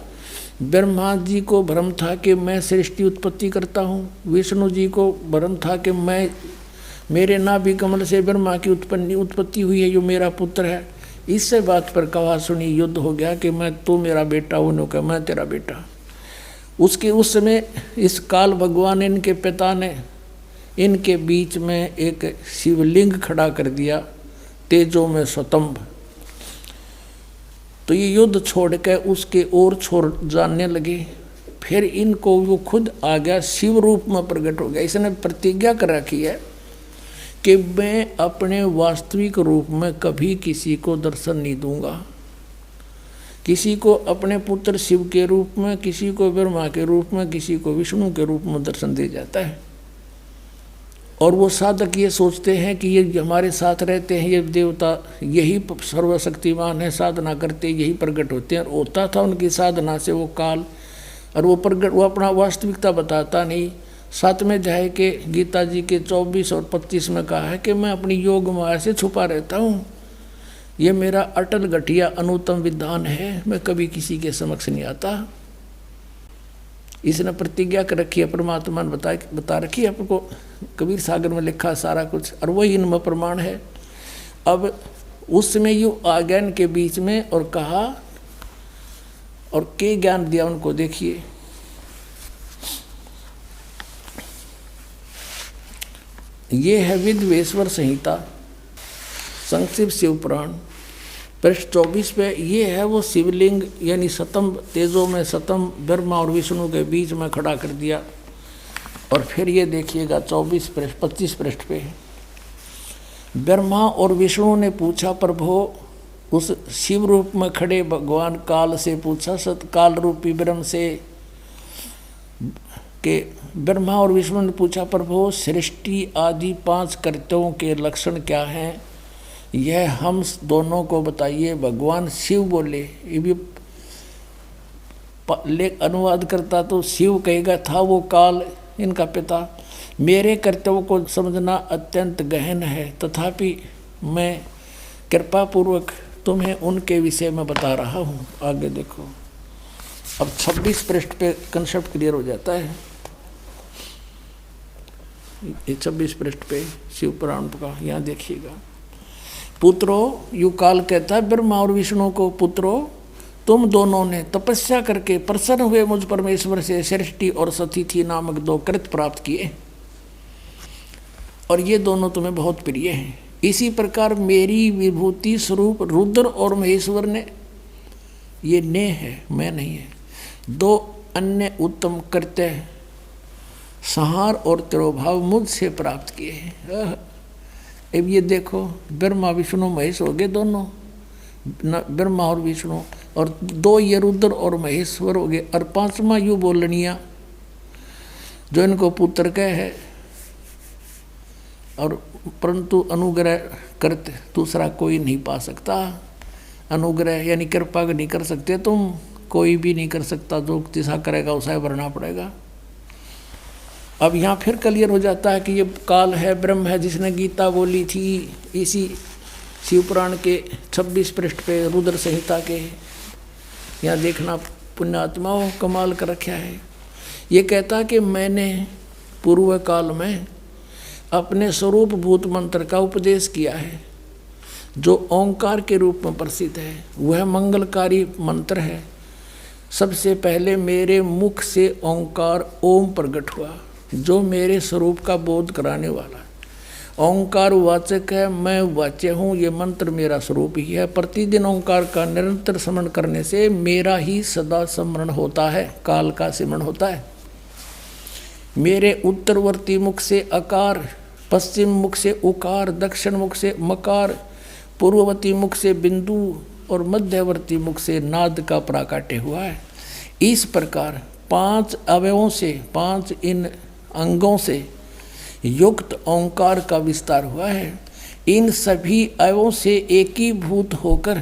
ब्रह्मा जी को भ्रम था कि मैं सृष्टि उत्पत्ति करता हूँ, विष्णु जी को भ्रम था कि मैं, मेरे नाभि कमल से ब्रह्मा की उत्पत्ति हुई है, जो मेरा पुत्र है। इससे बात पर कहा सुनी युद्ध हो गया कि मैं, तू मेरा बेटा, उन्होंने कहा मैं तेरा बेटा। उसके उस समय इस काल भगवान इनके पिता ने इनके बीच में एक शिवलिंग खड़ा कर दिया, तेजों में स्वतंभ। तो ये युद्ध छोड़ के उसके और छोड़ जानने लगे। फिर इनको वो खुद आ गया, शिव रूप में प्रकट हो गया। इसने प्रतिज्ञा कर रखी है कि मैं अपने वास्तविक रूप में कभी किसी को दर्शन नहीं दूंगा। किसी को अपने पुत्र शिव के रूप में, किसी को ब्रह्मा के रूप में, किसी को विष्णु के रूप में दर्शन दे जाता है। और वो साधक ये सोचते हैं कि ये हमारे साथ रहते हैं, ये देवता यही सर्वशक्तिमान है, साधना करते यही प्रकट होते हैं। और होता था उनकी साधना से वो काल, और वो प्रकट, वो अपना वास्तविकता बताता नहीं, 7वें अध्याय के गीता जी के 24 और 25 में कहा है कि मैं अपनी योग माया से छुपा रहता हूँ। ये मेरा अटल घटिया अनुत्तम विधान है, मैं कभी किसी के समक्ष नहीं आता। इसने प्रतिज्ञा कर रखी है, परमात्मा ने बता रखी है आपको, कबीर सागर में लिखा सारा कुछ, और वही इनमें प्रमाण है। अब उसमें यू आ गया इनके बीच में और कहा, और के ज्ञान दिया उनको, देखिए ये है विद्वेश्वर संहिता संक्षिप्त शिव पुराण पृष्ठ 24 पे। ये है वो शिवलिंग, यानी सतम तेजों में सतम ब्रह्मा और विष्णु के बीच में खड़ा कर दिया। और फिर ये देखिएगा 25 पृष्ठ पे, ब्रह्मा और विष्णु ने पूछा, प्रभु उस शिव रूप में खड़े भगवान काल से पूछा, सतकाल रूपी ब्रह्म से कि ब्रह्मा और विष्णु ने पूछा, प्रभु सृष्टि आदि 5 कर्तव्यों के लक्षण क्या हैं, यह हम दोनों को बताइए। भगवान शिव बोले, ये भी अनुवाद करता तो शिव कहेगा था वो काल इनका पिता। मेरे कर्तव्यों को समझना अत्यंत गहन है, तथापि मैं कृपा पूर्वक तुम्हें उनके विषय में बता रहा हूँ। आगे देखो, अब 26 पृष्ठ पे कंसेप्ट क्लियर हो जाता है। ये 26 पृष्ठ पे शिव पुराण का, यहाँ देखिएगा। पुत्रो, यू काल कहता है ब्रह्मा और विष्णु को, पुत्रो तुम दोनों ने तपस्या करके प्रसन्न हुए मुझ परमेश्वर से सृष्टि और सतिथि नामक 2 कृत प्राप्त किए, और ये दोनों तुम्हें बहुत प्रिय हैं। इसी प्रकार मेरी विभूति स्वरूप रुद्र और महेश्वर ने, ये ने है मैं नहीं है, 2 अन्य उत्तम कृत्य संहार और तिरोभाव मुझसे प्राप्त किए हैं। अब ये देखो, ब्रह्मा विष्णु महेश हो गए दोनों, ब्रह्मा और विष्णु, और 2 ये रुद्र और महेश्वर हो गए, और 5वां यू बोलनिया जो इनको पुत्र कह है, और परंतु अनुग्रह करते दूसरा कोई नहीं पा सकता। अनुग्रह यानी कृपा नहीं कर सकते तुम, कोई भी नहीं कर सकता, जो जैसा करेगा उसे भरना पड़ेगा। अब यहाँ फिर क्लियर हो जाता है कि ये काल है, ब्रह्म है, जिसने गीता बोली थी। इसी शिवपुराण के 26 पृष्ठ पे रुद्र संहिता के, यहाँ देखना पुण्यात्माओं कमाल कर रखा है। ये कहता कि मैंने पूर्व काल में अपने स्वरूप भूत मंत्र का उपदेश किया है, जो ओंकार के रूप में प्रसिद्ध है। वह मंगलकारी मंत्र है। सबसे पहले मेरे मुख से ओंकार ओम प्रकट हुआ, जो मेरे स्वरूप का बोध कराने वाला है। ओंकार वाचक है, मैं वाच्य हूँ। ये मंत्र मेरा स्वरूप ही है। प्रतिदिन ओंकार का निरंतर स्मरण करने से मेरा ही सदा स्मरण होता है, काल का स्मरण होता है। मेरे उत्तरवर्ती मुख से अकार, पश्चिम मुख से उकार, दक्षिण मुख से मकार, पूर्ववर्ती मुख से बिंदु और मध्यवर्ती मुख से नाद का प्राकट्य हुआ है। इस प्रकार 5 अवयवों से, 5 इन अंगों से युक्त ओंकार का विस्तार हुआ है। इन सभी अवयवों से एकीभूत होकर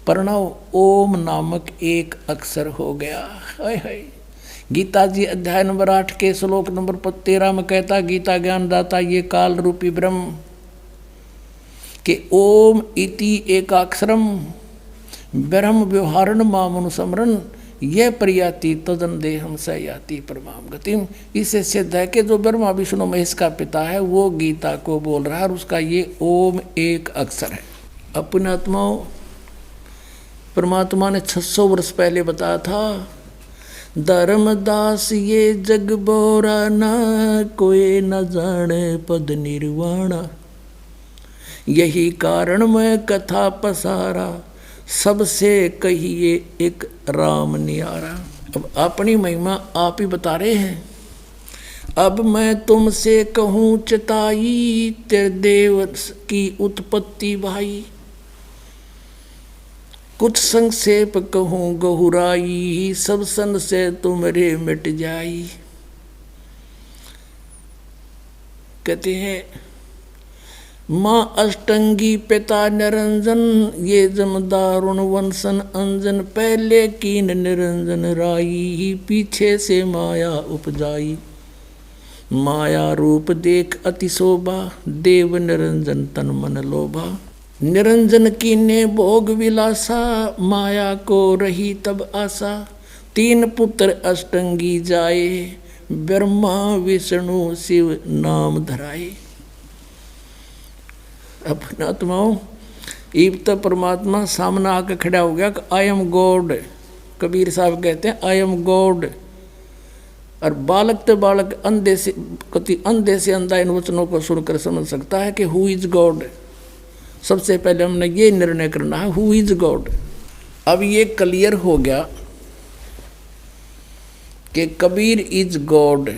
प्रणव ओम नामक एक अक्षर हो गया। हाय हाय। गीता जी अध्याय नंबर 8 के श्लोक नंबर 13 में कहता, गीता ज्ञानदाता ये काल रूपी ब्रह्म के ओम इति एकाक्षरम ब्रह्म व्यवहारण मामनुसमरण यह प्रयाति तदन देहम स याति परमाम गतिम। इससे सिद्ध है कि जो ब्रह्मा विष्णु महेश का पिता है वो गीता को बोल रहा है, और उसका ये ओम एक अक्षर है। अपने आत्माओं, परमात्मा ने 600 वर्ष पहले बताया था, धर्मदास ये जग बोरा ना, कोई न जाने पद निर्वाणा, यही कारण मैं कथा पसारा, सबसे कहिए एक राम नियारा। अब अपनी महिमा आप ही बता रहे हैं। अब मैं तुमसे कहूँ चिताई, तेरे देव की उत्पत्ति भाई, कुछ संक्षेप कहूँ गहुराई, सब सन से तुमरे मिट जाई। कहते हैं माँ अष्टंगी पिता निरंजन, ये जमदारुण वंशन अंजन, पहले कीन निरंजन राई, पीछे से माया उपजाई। माया रूप देख अति शोभा, देव निरंजन तन मन लोभा। निरंजन कीने भोग विलासा, माया को रही तब आशा। तीन पुत्र अष्टंगी जाए, ब्रह्मा विष्णु शिव नाम धराए। अपने आत्माओं इब तो परमात्मा सामने आकर खड़ा हो गया कि आई एम गॉड। कबीर साहब कहते हैं आई एम गॉड। और बालक तो बालक अंधे से अंधा इन वचनों को सुनकर समझ सकता है कि हु इज गॉड। सबसे पहले हमने ये निर्णय करना है हु इज गॉड। अब ये क्लियर हो गया कि कबीर इज गॉड,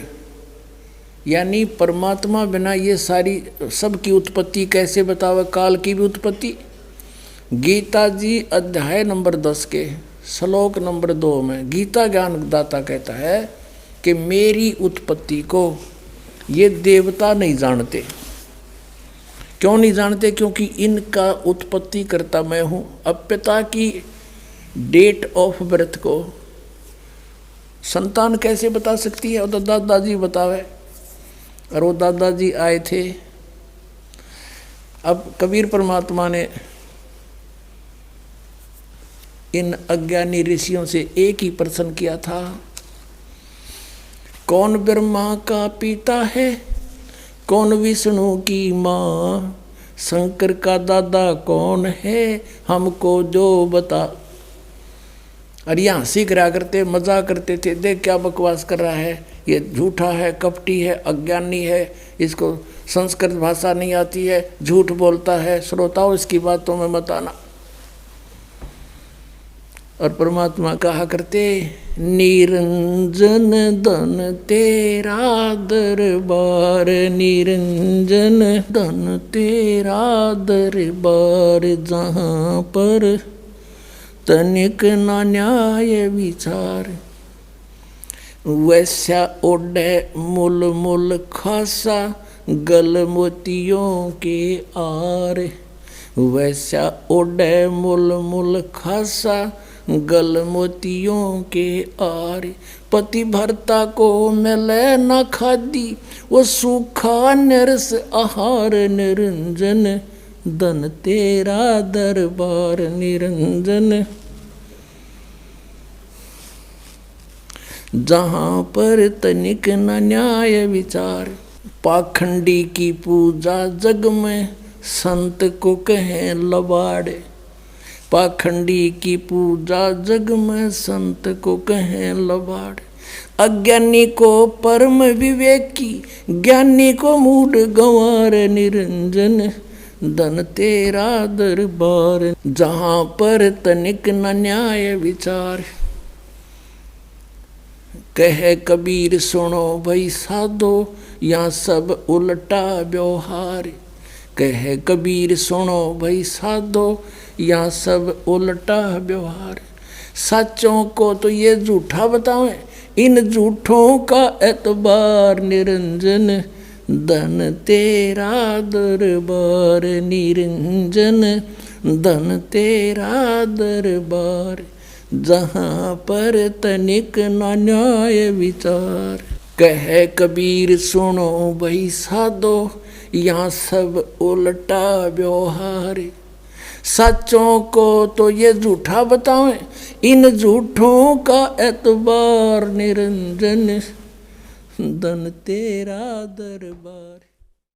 यानी परमात्मा बिना ये सारी सबकी उत्पत्ति कैसे बतावे, काल की भी उत्पत्ति। गीता जी अध्याय नंबर 10 के श्लोक नंबर 2 में गीता ज्ञान दाता कहता है कि मेरी उत्पत्ति को ये देवता नहीं जानते। क्यों नहीं जानते? क्योंकि इनका उत्पत्ति करता मैं हूँ। अब पिता की डेट ऑफ बर्थ को संतान कैसे बता सकती है? और तो दादाजी बतावे, और वो दादाजी आए थे। अब कबीर परमात्मा ने इन अज्ञानी ऋषियों से एक ही प्रश्न किया था, कौन ब्रह्मा का पिता है, कौन विष्णु की माँ, शंकर का दादा कौन है, हमको जो बता। और यहाँ हंसी करा करते, मजाक करते थे, देख क्या बकवास कर रहा है, ये झूठा है, कपटी है, अज्ञानी है, इसको संस्कृत भाषा नहीं आती है, झूठ बोलता है, श्रोताओं इसकी बातों में मत आना। और परमात्मा कहा करते, निरंजन धन तेरा दरबार, निरंजन धन तेरा दरबार, जहाँ पर तनिक ना न्याय विचार। वैसा ओढ़े मुल मुल खासा, गल मोतियों के आर। वैसा ओढ़े मुल मुल खासा, गल मोतियों के आर। पति भरता को मिले न खादी, वो सूखा नरस आहार। निरंजन धन तेरा दरबार, निरंजन जहाँ पर तनिक न न्याय विचार। पाखंडी की पूजा जग में, संत को कहें लबाड़े। पाखंडी की पूजा जग में, संत को कहें लबाड़। अज्ञानी को परम विवेकी, ज्ञानी को मूढ़ गंवार। निरंजन धन तेरा दरबार, जहाँ पर तनिक न न्याय विचार। कहे कबीर सुनो भाई साधो, यहाँ सब उल्टा व्यवहार। कहे कबीर सुनो भाई साधो, यहाँ सब उल्टा व्यवहार। सच्चों को तो ये झूठा बतावें, इन झूठों का एतबार। निरंजन धन तेरा दरबार, निरंजन धन तेरा दरबार, जहाँ पर तनिक न न्याय विचार। कहे कबीर सुनो भाई साधो, यहाँ सब उल्टा व्यवहार। सच्चों को तो ये झूठा बतावें, इन झूठों का एतबार। निरंजन धन तेरा दरबार।